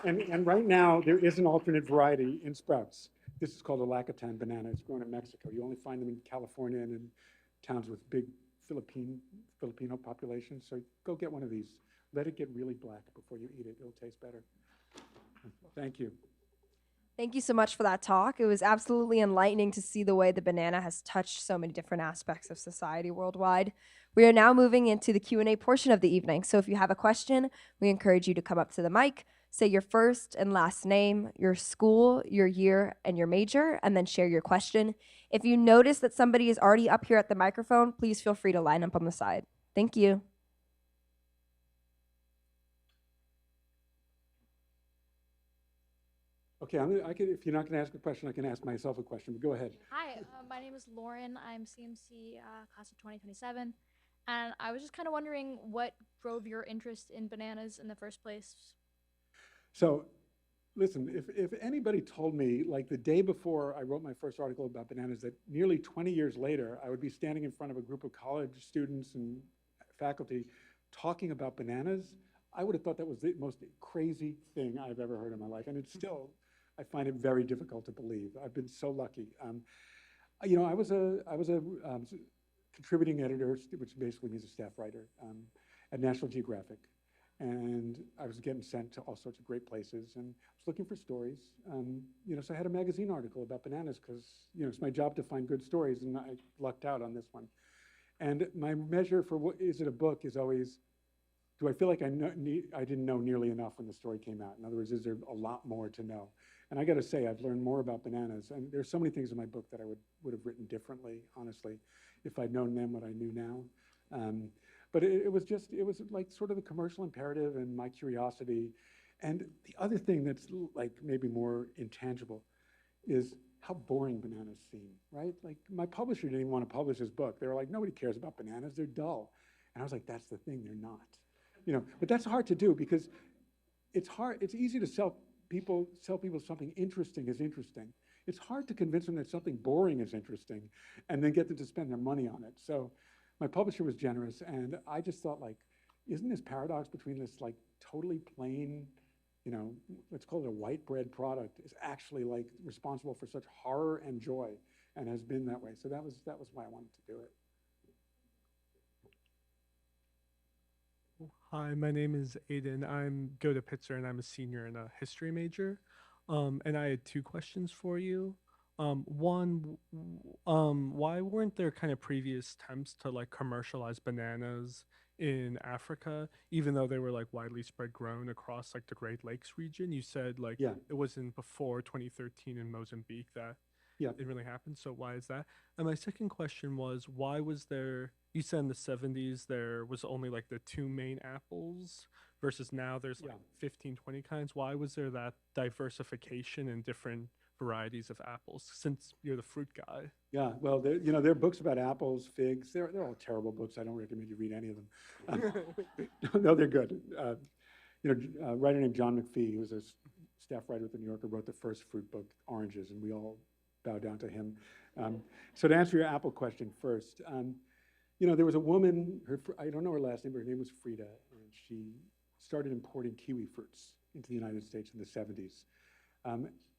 And right now, there is an alternate variety in sprouts. This is called a Lacatan banana. It's grown in Mexico. You only find them in California and in towns with big Filipino populations. So go get one of these. Let it get really black before you eat it. It'll taste better. Thank you. Thank you so much for that talk. It was absolutely enlightening to see the way the banana has touched so many different aspects of society worldwide. We are now moving into the Q&A portion of the evening. So if you have a question, we encourage you to come up to the mic, say your first and last name, your school, your year, and your major, and then share your question. If you notice that somebody is already up here at the microphone, please feel free to line up on the side. Thank you. Okay, if you're not going to ask a question, I can ask myself a question, but go ahead. Hi, my name is Lauren. I'm CMC class of 2027. And I was just kind of wondering what drove your interest in bananas in the first place? So listen, if anybody told me, like the day before I wrote my first article about bananas, that nearly 20 years later, I would be standing in front of a group of college students and faculty talking about bananas, I would have thought that was the most crazy thing I've ever heard in my life. And it's still, I find it very difficult to believe. I've been so lucky. I was a contributing editor, which basically means a staff writer, at National Geographic. And I was getting sent to all sorts of great places and I was looking for stories. So I had a magazine article about bananas because, it's my job to find good stories, and I lucked out on this one. And my measure for what is it a book is always, do I feel like I didn't know nearly enough when the story came out? In other words, is there a lot more to know? And I got to say, I've learned more about bananas. And there's so many things in my book that I would have written differently, honestly, if I'd known then what I knew now. But it was like sort of the commercial imperative and my curiosity. And the other thing that's like maybe more intangible is how boring bananas seem, right? Like my publisher didn't even want to publish his book. They were like, nobody cares about bananas, they're dull. And I was like, that's the thing, they're not. But that's hard to do because it's easy to sell people something interesting is interesting. It's hard to convince them that something boring is interesting and then get them to spend their money on it. So my publisher was generous, and I just thought, like, isn't this paradox between this like totally plain, let's call it a white bread product, is actually like responsible for such horror and joy, and has been that way. So that was why I wanted to do it. Hi, my name is Aiden. I'm go to Pitzer, and I'm a senior and a history major. And I had 2 questions for you. One, why weren't there kind of previous attempts to like commercialize bananas in Africa, even though they were like widely spread grown across like the Great Lakes region? You said like Yeah. it wasn't before 2013 in Mozambique that Yeah. it really happened. So why is that? And my second question was, why was there, you said in the 70s there was only like the two main apples versus now there's like Yeah. 15, 20 kinds. Why was there that diversification in different varieties of apples since you're the fruit guy? Yeah, well, there are books about apples, figs. They're all terrible books. I don't recommend you read any of them. No, they're good. A writer named John McPhee, who was a staff writer at the New Yorker, wrote the first fruit book, Oranges, and we all bow down to him. So to answer your apple question first, there was a woman, I don't know her last name, but her name was Frida, and she started importing kiwi fruits into the United States in the 70s.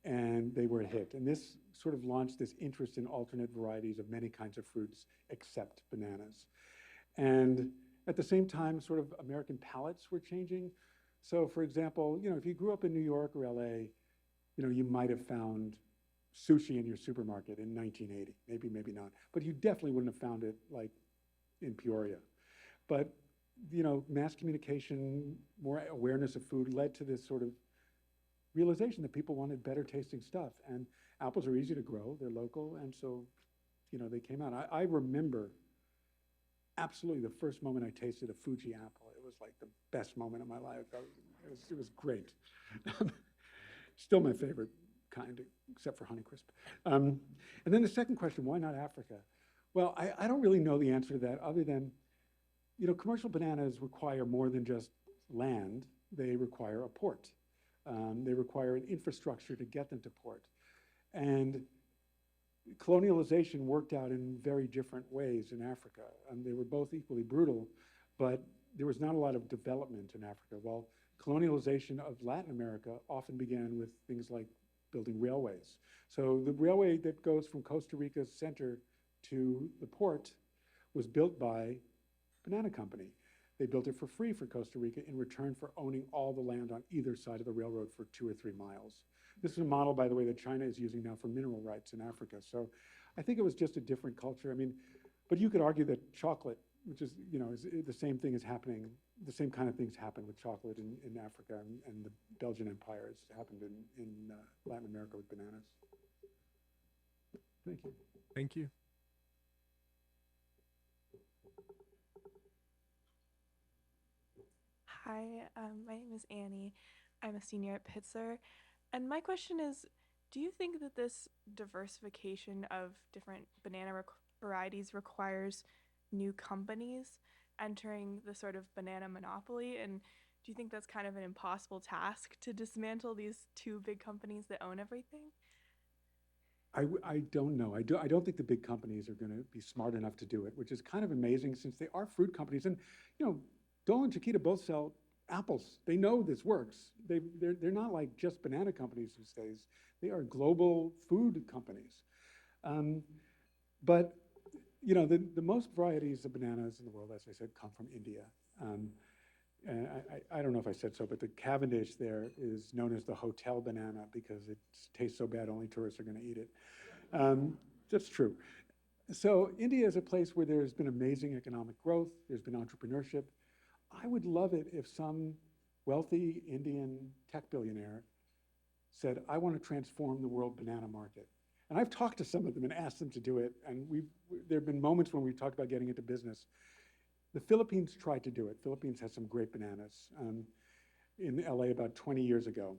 And they were a hit. And this sort of launched this interest in alternate varieties of many kinds of fruits except bananas. And at the same time, sort of American palates were changing. So for example, if you grew up in New York or LA, you might have found sushi in your supermarket in 1980, maybe not. But you definitely wouldn't have found it like in Peoria. But, mass communication, more awareness of food led to this sort of realization that people wanted better tasting stuff. And apples are easy to grow, they're local, and so, they came out. I remember absolutely the first moment I tasted a Fuji apple. It was like the best moment of my life. It was great. Still my favorite kind, except for Honeycrisp. And then the second question, why not Africa? Well, I don't really know the answer to that other than, commercial bananas require more than just land. They require a port. They require an infrastructure to get them to port. And colonialization worked out in very different ways in Africa. They were both equally brutal, but there was not a lot of development in Africa. While colonialization of Latin America often began with things like building railways. So the railway that goes from Costa Rica's center to the port was built by Banana Company. They built it for free for Costa Rica in return for owning all the land on either side of the railroad for 2 or 3 miles. This is a model, by the way, that China is using now for mineral rights in Africa. So I think it was just a different culture. But you could argue that chocolate, which is, is the same thing is happening, the same kind of things happen with chocolate in Africa, and the Belgian Empire has happened in Latin America with bananas. Thank you. Thank you. Hi, my name is Annie. I'm a senior at Pitzer. And my question is, do you think that this diversification of different banana varieties requires new companies entering the sort of banana monopoly? And do you think that's kind of an impossible task to dismantle these two big companies that own everything? I don't know. I don't think the big companies are going to be smart enough to do it, which is kind of amazing since they are fruit companies. And, Dole and Chiquita both sell apples. They know this works. They're not like just banana companies these days. They are global food companies. But, the most varieties of bananas in the world, as I said, come from India. And I don't know if I said so, but the Cavendish there is known as the hotel banana because it tastes so bad only tourists are going to eat it. That's true. So India is a place where there's been amazing economic growth. There's been entrepreneurship. I would love it if some wealthy Indian tech billionaire said, I want to transform the world banana market. And I've talked to some of them and asked them to do it. And there have been moments when we've talked about getting into business. The Philippines tried to do it. Philippines has some great bananas in LA about 20 years ago.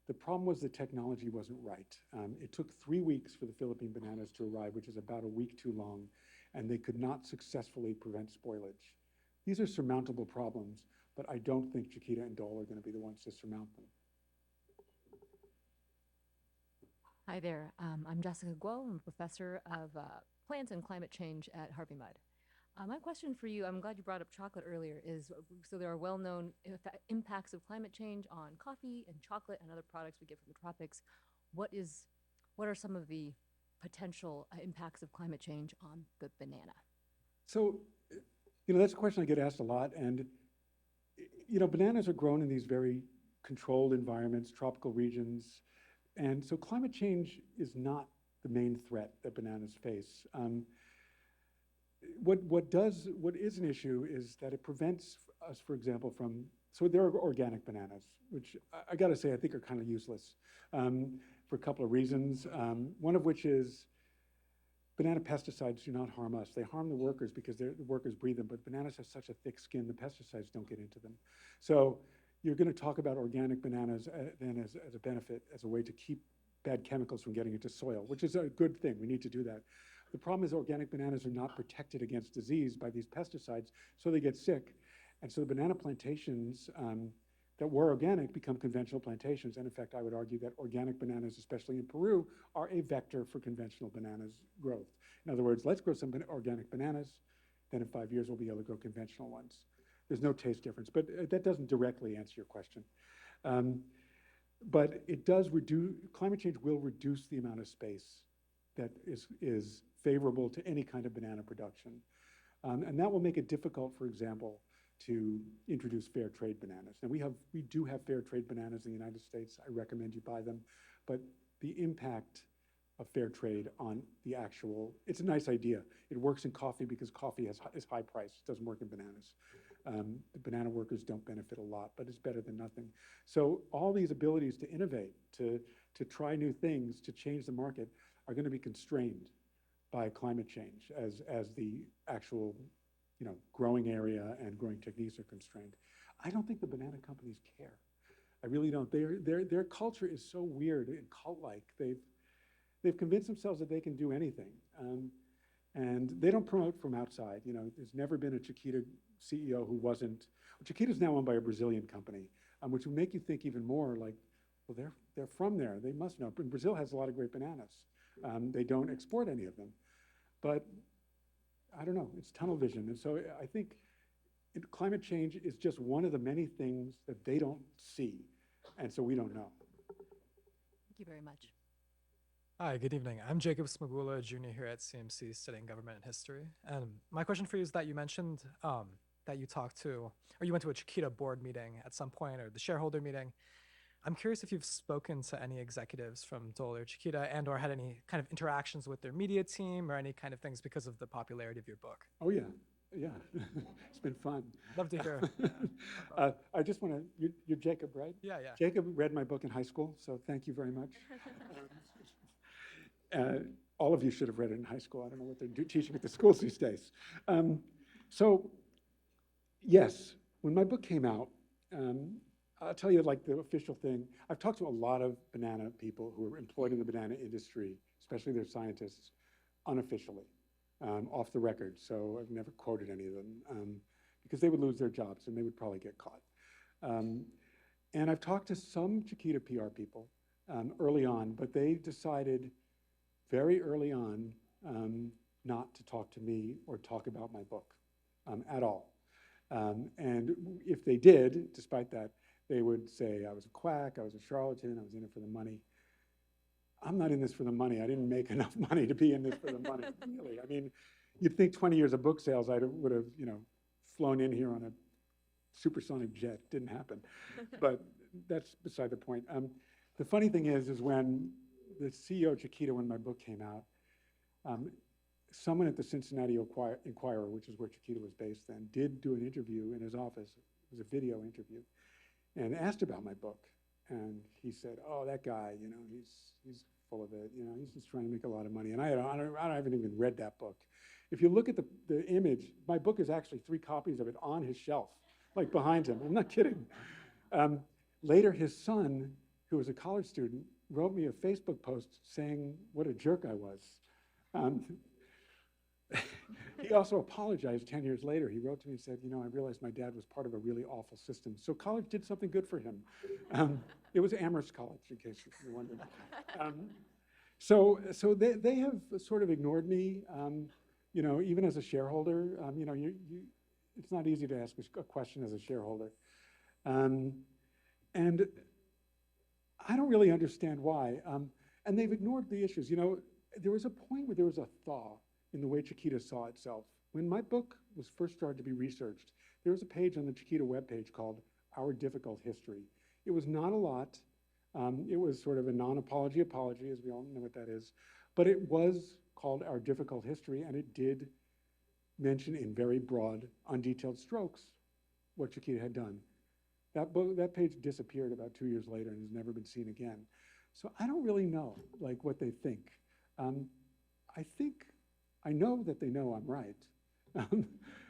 The problem was the technology wasn't right. It took 3 weeks for the Philippine bananas to arrive, which is about a week too long, and they could not successfully prevent spoilage. These are surmountable problems, but I don't think Chiquita and Dole are going to be the ones to surmount them. Hi there. I'm Jessica Guo. I'm a professor of plants and climate change at Harvey Mudd. My question for you, I'm glad you brought up chocolate earlier, is so there are well-known impacts of climate change on coffee and chocolate and other products we get from the tropics. What are some of the potential impacts of climate change on the banana? So, that's a question I get asked a lot. And, bananas are grown in these very controlled environments, tropical regions. And so climate change is not the main threat that bananas face. what is an issue is that it prevents us, for example, from, so there are organic bananas, which I gotta say, I think are kind of useless for a couple of reasons. One of which is banana pesticides do not harm us. They harm the workers because the workers breathe them, but bananas have such a thick skin, the pesticides don't get into them. So you're gonna talk about organic bananas then as a benefit, as a way to keep bad chemicals from getting into soil, which is a good thing. We need to do that. The problem is organic bananas are not protected against disease by these pesticides, so they get sick. And so the banana plantations that were organic become conventional plantations. And in fact, I would argue that organic bananas, especially in Peru, are a vector for conventional bananas growth. In other words, let's grow some organic bananas, then in 5 years we'll be able to grow conventional ones. There's no taste difference, but that doesn't directly answer your question. But it does reduce, climate change will reduce the amount of space that is favorable to any kind of banana production. And that will make it difficult, for example, to introduce fair trade bananas. Now we do have fair trade bananas in the United States. I recommend you buy them, but the impact of fair trade on the actual, it's a nice idea. It works in coffee because coffee is high priced. It doesn't work in bananas. The banana workers don't benefit a lot, but it's better than nothing. So all these abilities to innovate, to try new things, to change the market are going to be constrained by climate change as the actual growing area and growing techniques are constrained. I don't think the banana companies care. I really don't. Their culture is so weird and cult-like. They've convinced themselves that they can do anything. And they don't promote from outside. There's never been a Chiquita CEO who wasn't, well, Chiquita's now owned by a Brazilian company, which would make you think even more like, well, they're from there. They must know. But Brazil has a lot of great bananas. They don't export any of them. But I don't know, it's tunnel vision. And so I think climate change is just one of the many things that they don't see. And so we don't know. Thank you very much. Hi, good evening. I'm Jacob Smagula, junior here at CMC studying government and history. And my question for you is that you mentioned that you talked to, or you went to a Chiquita board meeting at some point, or the shareholder meeting. I'm curious if you've spoken to any executives from Dole or Chiquita and or had any kind of interactions with their media team or any kind of things because of the popularity of your book. Oh yeah, it's been fun. Love to hear. I just want to, you're Jacob, right? Yeah. Jacob read my book in high school, so thank you very much. All of you should have read it in high school. I don't know what they're teaching at the schools these days. So yes, when my book came out, I'll tell you like the official thing. I've talked to a lot of banana people who are employed in the banana industry, especially their scientists, unofficially, off the record. So I've never quoted any of them because they would lose their jobs and they would probably get caught. And I've talked to some Chiquita PR people early on, but they decided very early on not to talk to me or talk about my book at all. And if they did, despite that, they would say I was a quack, I was a charlatan, I was in it for the money. I'm not in this for the money. I didn't make enough money to be in this for the money, really. I mean, you'd think 20 years of book sales, I would have, flown in here on a supersonic jet. Didn't happen. But that's beside the point. The funny thing is when the CEO of Chiquita, when my book came out, someone at the Cincinnati Enquirer, which is where Chiquita was based then, did do an interview in his office. It was a video interview, and asked about my book. And he said, "Oh, that guy, he's full of it. He's just trying to make a lot of money." And I haven't even read that book. If you look at the image, my book is actually 3 copies of it on his shelf, like behind him. I'm not kidding. Later, his son, who was a college student, wrote me a Facebook post saying what a jerk I was. He also apologized 10 years later. He wrote to me and said, I realized my dad was part of a really awful system. So college did something good for him. It was Amherst College, in case you're wondering. So they have sort of ignored me, even as a shareholder. It's not easy to ask a question as a shareholder. And I don't really understand why. And they've ignored the issues. There was a point where there was a thaw in the way Chiquita saw itself. When my book was first started to be researched, there was a page on the Chiquita webpage called Our Difficult History. It was not a lot. It was sort of a non-apology apology, as we all know what that is. But it was called Our Difficult History, and it did mention in very broad, undetailed strokes what Chiquita had done. That page disappeared about 2 years later and has never been seen again. So I don't really know, like, what they think. I know that they know I'm right.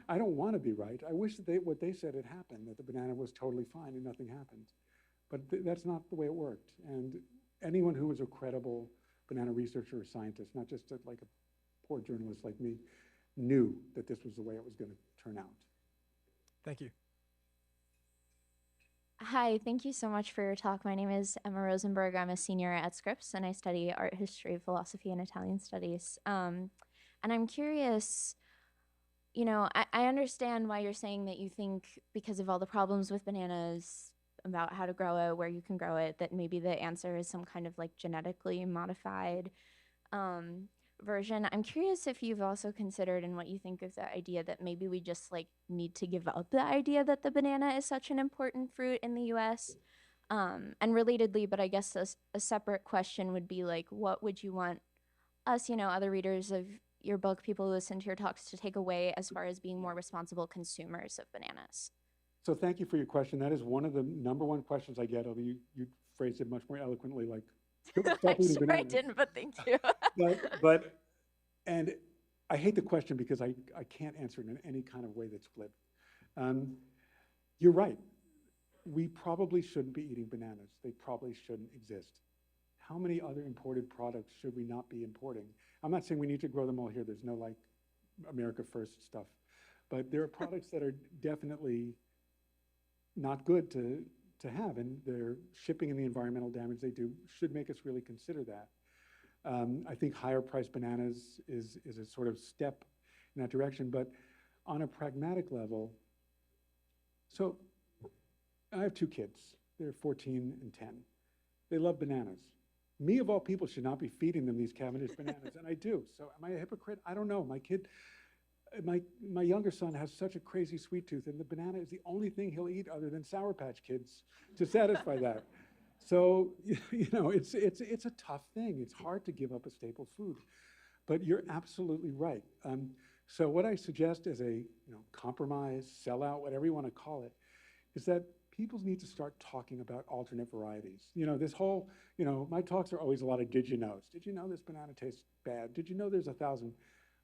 I don't want to be right. I wish that what they said had happened, that the banana was totally fine and nothing happened. But that's not the way it worked. And anyone who was a credible banana researcher or scientist, not just like a poor journalist like me, knew that this was the way it was going to turn out. Thank you. Hi, thank you so much for your talk. My name is Emma Rosenberg. I'm a senior at Scripps, and I study art history, philosophy, and Italian studies. And I'm curious, I understand why you're saying that you think because of all the problems with bananas, about how to grow it, where you can grow it, that maybe the answer is some kind of like genetically modified version. I'm curious if you've also considered and what you think of the idea that maybe we just like need to give up the idea that the banana is such an important fruit in the US. And relatedly, but I guess a separate question would be like, what would you want us, other readers of your book, people who listen to your talks, to take away as far as being more responsible consumers of bananas? So thank you for your question. That is one of the #1 questions I get, although you phrased it much more eloquently, like, stop I'm eating sure I bananas. didn't, but thank you. And I hate the question because I can't answer it in any kind of way that's flip. You're right. We probably shouldn't be eating bananas. They probably shouldn't exist. How many other imported products should we not be importing? I'm not saying we need to grow them all here. There's no like America First stuff. But there are products that are definitely not good to have, and their shipping and the environmental damage they do should make us really consider that. I think higher priced bananas is a sort of step in that direction, but on a pragmatic level, so I have 2 kids. They're 14 and 10. They love bananas. Me, of all people, should not be feeding them these Cavendish bananas, and I do. So am I a hypocrite? I don't know. My younger son has such a crazy sweet tooth, and the banana is the only thing he'll eat other than Sour Patch Kids to satisfy that. So, it's a tough thing. It's hard to give up a staple food, but you're absolutely right. So what I suggest as a compromise, sellout, whatever you want to call it, is that people need to start talking about alternate varieties. This whole, my talks are always a lot of did you knows. Did you know this banana tastes bad? Did you know there's 1,000?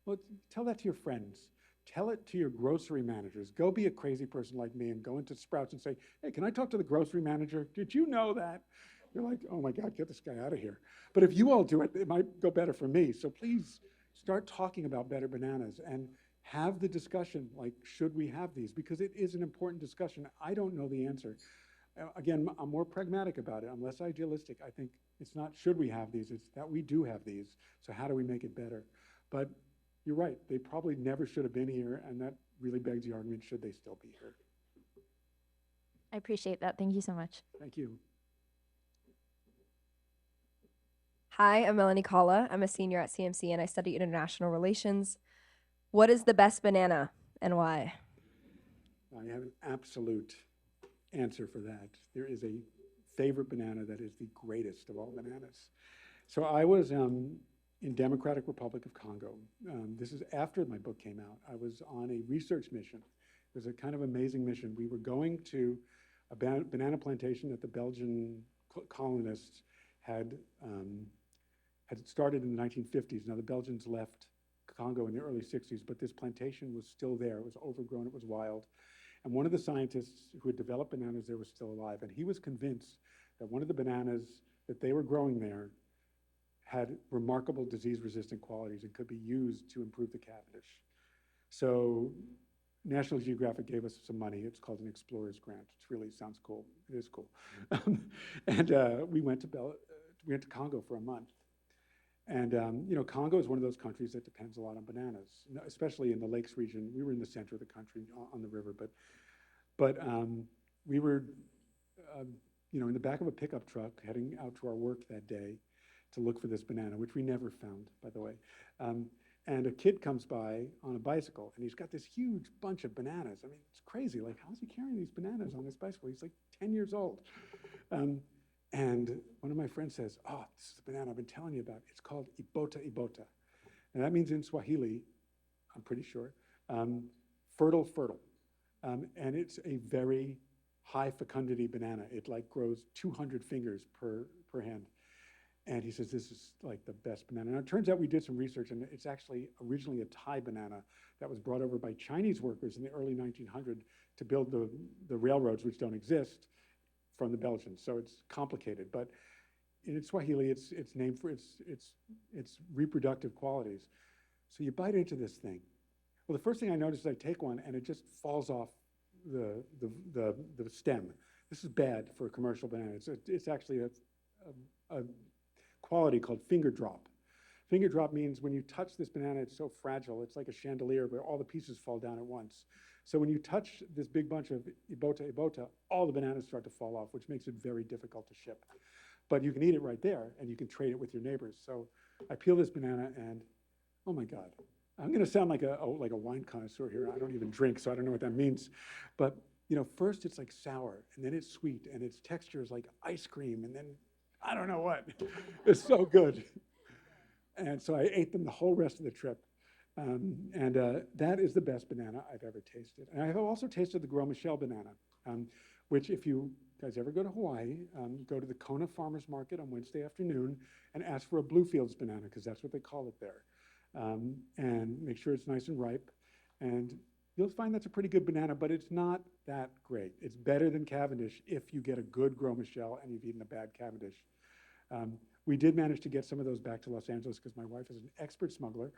Well, tell that to your friends. Tell it to your grocery managers. Go be a crazy person like me and go into Sprouts and say, hey, can I talk to the grocery manager? Did you know that? You're like, oh my God, get this guy out of here. But if you all do it, it might go better for me. So please start talking about better bananas and have the discussion, like, should we have these? Because it is an important discussion. I don't know the answer. Again, I'm more pragmatic about it. I'm less idealistic. I think it's not should we have these, it's that we do have these. So how do we make it better? But you're right, they probably never should have been here, and that really begs the argument, should they still be here? I appreciate that. Thank you so much. Thank you. Hi, I'm Melanie Kalla. I'm a senior at CMC and I study international relations. What is the best banana and why? I have an absolute answer for that. There is a favorite banana that is the greatest of all bananas. So I was in Democratic Republic of Congo. This is after my book came out. I was on a research mission. It was a kind of amazing mission. We were going to a banana plantation that the Belgian colonists had started in the 1950s. Now the Belgians left Congo in the early 60s, but this plantation was still there. It was overgrown, it was wild. And one of the scientists who had developed bananas there was still alive, and he was convinced that one of the bananas that they were growing there had remarkable disease-resistant qualities and could be used to improve the Cavendish. So National Geographic gave us some money. It's called an explorer's grant. It really sounds cool. It is cool. And we went to Congo for a month. And Congo is one of those countries that depends a lot on bananas, especially in the lakes region. We were in the center of the country on the river, but we were in the back of a pickup truck heading out to our work that day to look for this banana, which we never found, by the way. And a kid comes by on a bicycle, and he's got this huge bunch of bananas. I mean, it's crazy. Like, how's he carrying these bananas on this bicycle? He's like 10 years old. And one of my friends says, oh, this is the banana I've been telling you about. It's called ibota ibota. And that means in Swahili, I'm pretty sure, Fertile, fertile. And it's a very high fecundity banana. It like grows 200 fingers per hand. And he says, this is like the best banana. Now, it turns out we did some research, and it's actually originally a Thai banana that was brought over by Chinese workers in the early 1900s to build the railroads, which don't exist, from the Belgians. So it's complicated. But in Swahili, it's named for its reproductive qualities. So you bite into this thing. Well, the first thing I notice is I take one, and it just falls off the stem. This is bad for a commercial banana. It's actually a quality called finger drop. Finger drop means when you touch this banana, it's so fragile. It's like a chandelier where all the pieces fall down at once. So when you touch this big bunch of ibota, all the bananas start to fall off, which makes it very difficult to ship. But you can eat it right there, and you can trade it with your neighbors. So I peel this banana, and oh my God. I'm going to sound like a wine connoisseur here. I don't even drink, so I don't know what that means. But first it's like sour, and then it's sweet, and its texture is like ice cream, and then I don't know what. It's so good. And so I ate them the whole rest of the trip. That is the best banana I've ever tasted. And I have also tasted the Gros Michel banana, which if you guys ever go to Hawaii, go to the Kona Farmers Market on Wednesday afternoon and ask for a Bluefields banana, because that's what they call it there. And make sure it's nice and ripe. And you'll find that's a pretty good banana, but it's not that great. It's better than Cavendish if you get a good Gros Michel and you've eaten a bad Cavendish. We did manage to get some of those back to Los Angeles because my wife is an expert smuggler.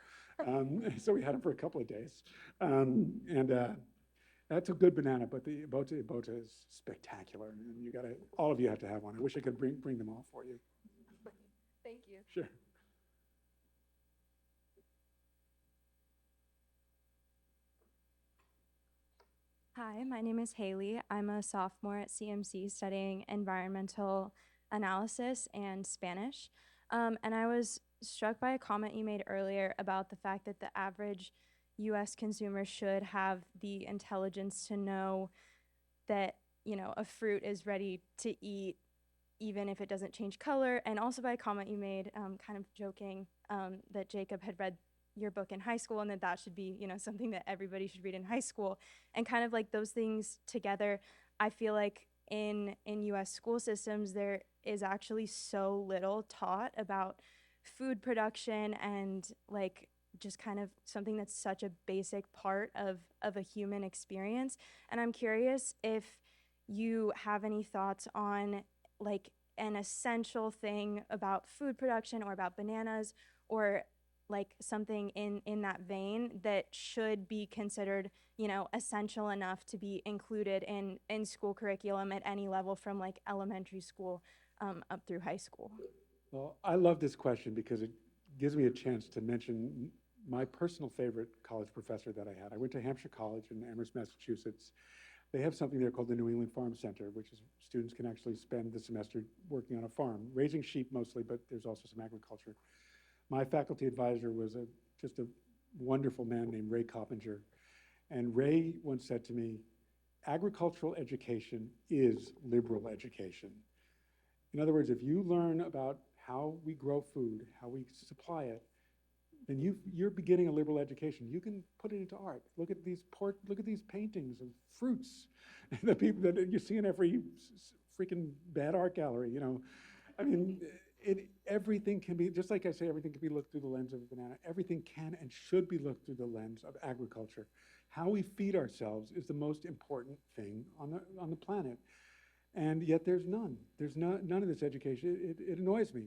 So we had them for a couple of days. That's a good banana, but the ibota is spectacular. And all of you have to have one. I wish I could bring them all for you. Thank you. Sure. Hi, my name is Haley. I'm a sophomore at CMC studying environmental analysis and Spanish. And I was struck by a comment you made earlier about the fact that the average US consumer should have the intelligence to know that, a fruit is ready to eat even if it doesn't change color. And also by a comment you made, kind of joking, that Jacob had read your book in high school and that should be, something that everybody should read in high school. And kind of like those things together, I feel like in US school systems, there is actually so little taught about food production and like just kind of something that's such a basic part of a human experience. And I'm curious if you have any thoughts on like an essential thing about food production or about bananas or like something in that vein that should be considered, essential enough to be included in school curriculum at any level from like elementary school up through high school. Well, I love this question because it gives me a chance to mention my personal favorite college professor that I had. I went to Hampshire College in Amherst, Massachusetts. They have something there called the New England Farm Center, which is students can actually spend the semester working on a farm, raising sheep mostly, but there's also some agriculture. My faculty advisor was just a wonderful man named Ray Coppinger. And Ray once said to me, agricultural education is liberal education. In other words, if you learn about how we grow food, how we supply it, then you're beginning a liberal education. You can put it into art. Look at these paintings of fruits, the people that you see in every freaking bad art gallery. I mean, everything can be, just like I say, everything can be looked through the lens of a banana. Everything can and should be looked through the lens of agriculture. How we feed ourselves is the most important thing on the planet. And yet there's none. There's none of this education. It annoys me.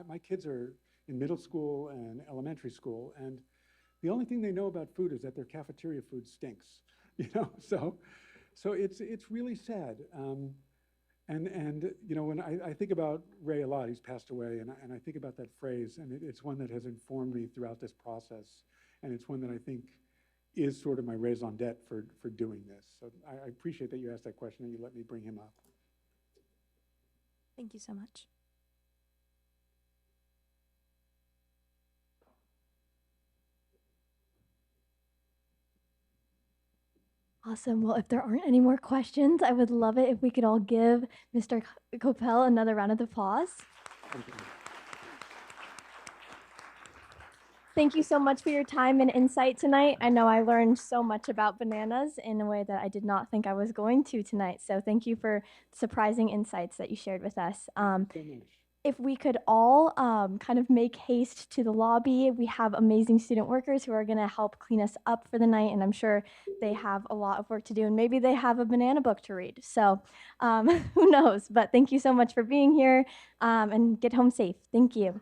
My kids are in middle school and elementary school, and the only thing they know about food is that their cafeteria food stinks. So it's really sad. When I think about Ray a lot, he's passed away, and I think about that phrase, and it's one that has informed me throughout this process, and it's one that I think is sort of my raison d'etre for doing this. So I appreciate that you asked that question and you let me bring him up. Thank you so much. Awesome. Well, if there aren't any more questions, I would love it if we could all give Mr. Koeppel another round of applause. Thank you. Thank you so much for your time and insight tonight. I know I learned so much about bananas in a way that I did not think I was going to tonight. So thank you for surprising insights that you shared with us. If we could all kind of make haste to the lobby, we have amazing student workers who are going to help clean us up for the night, and I'm sure they have a lot of work to do, and maybe they have a banana book to read. So who knows? But thank you so much for being here, and get home safe. Thank you.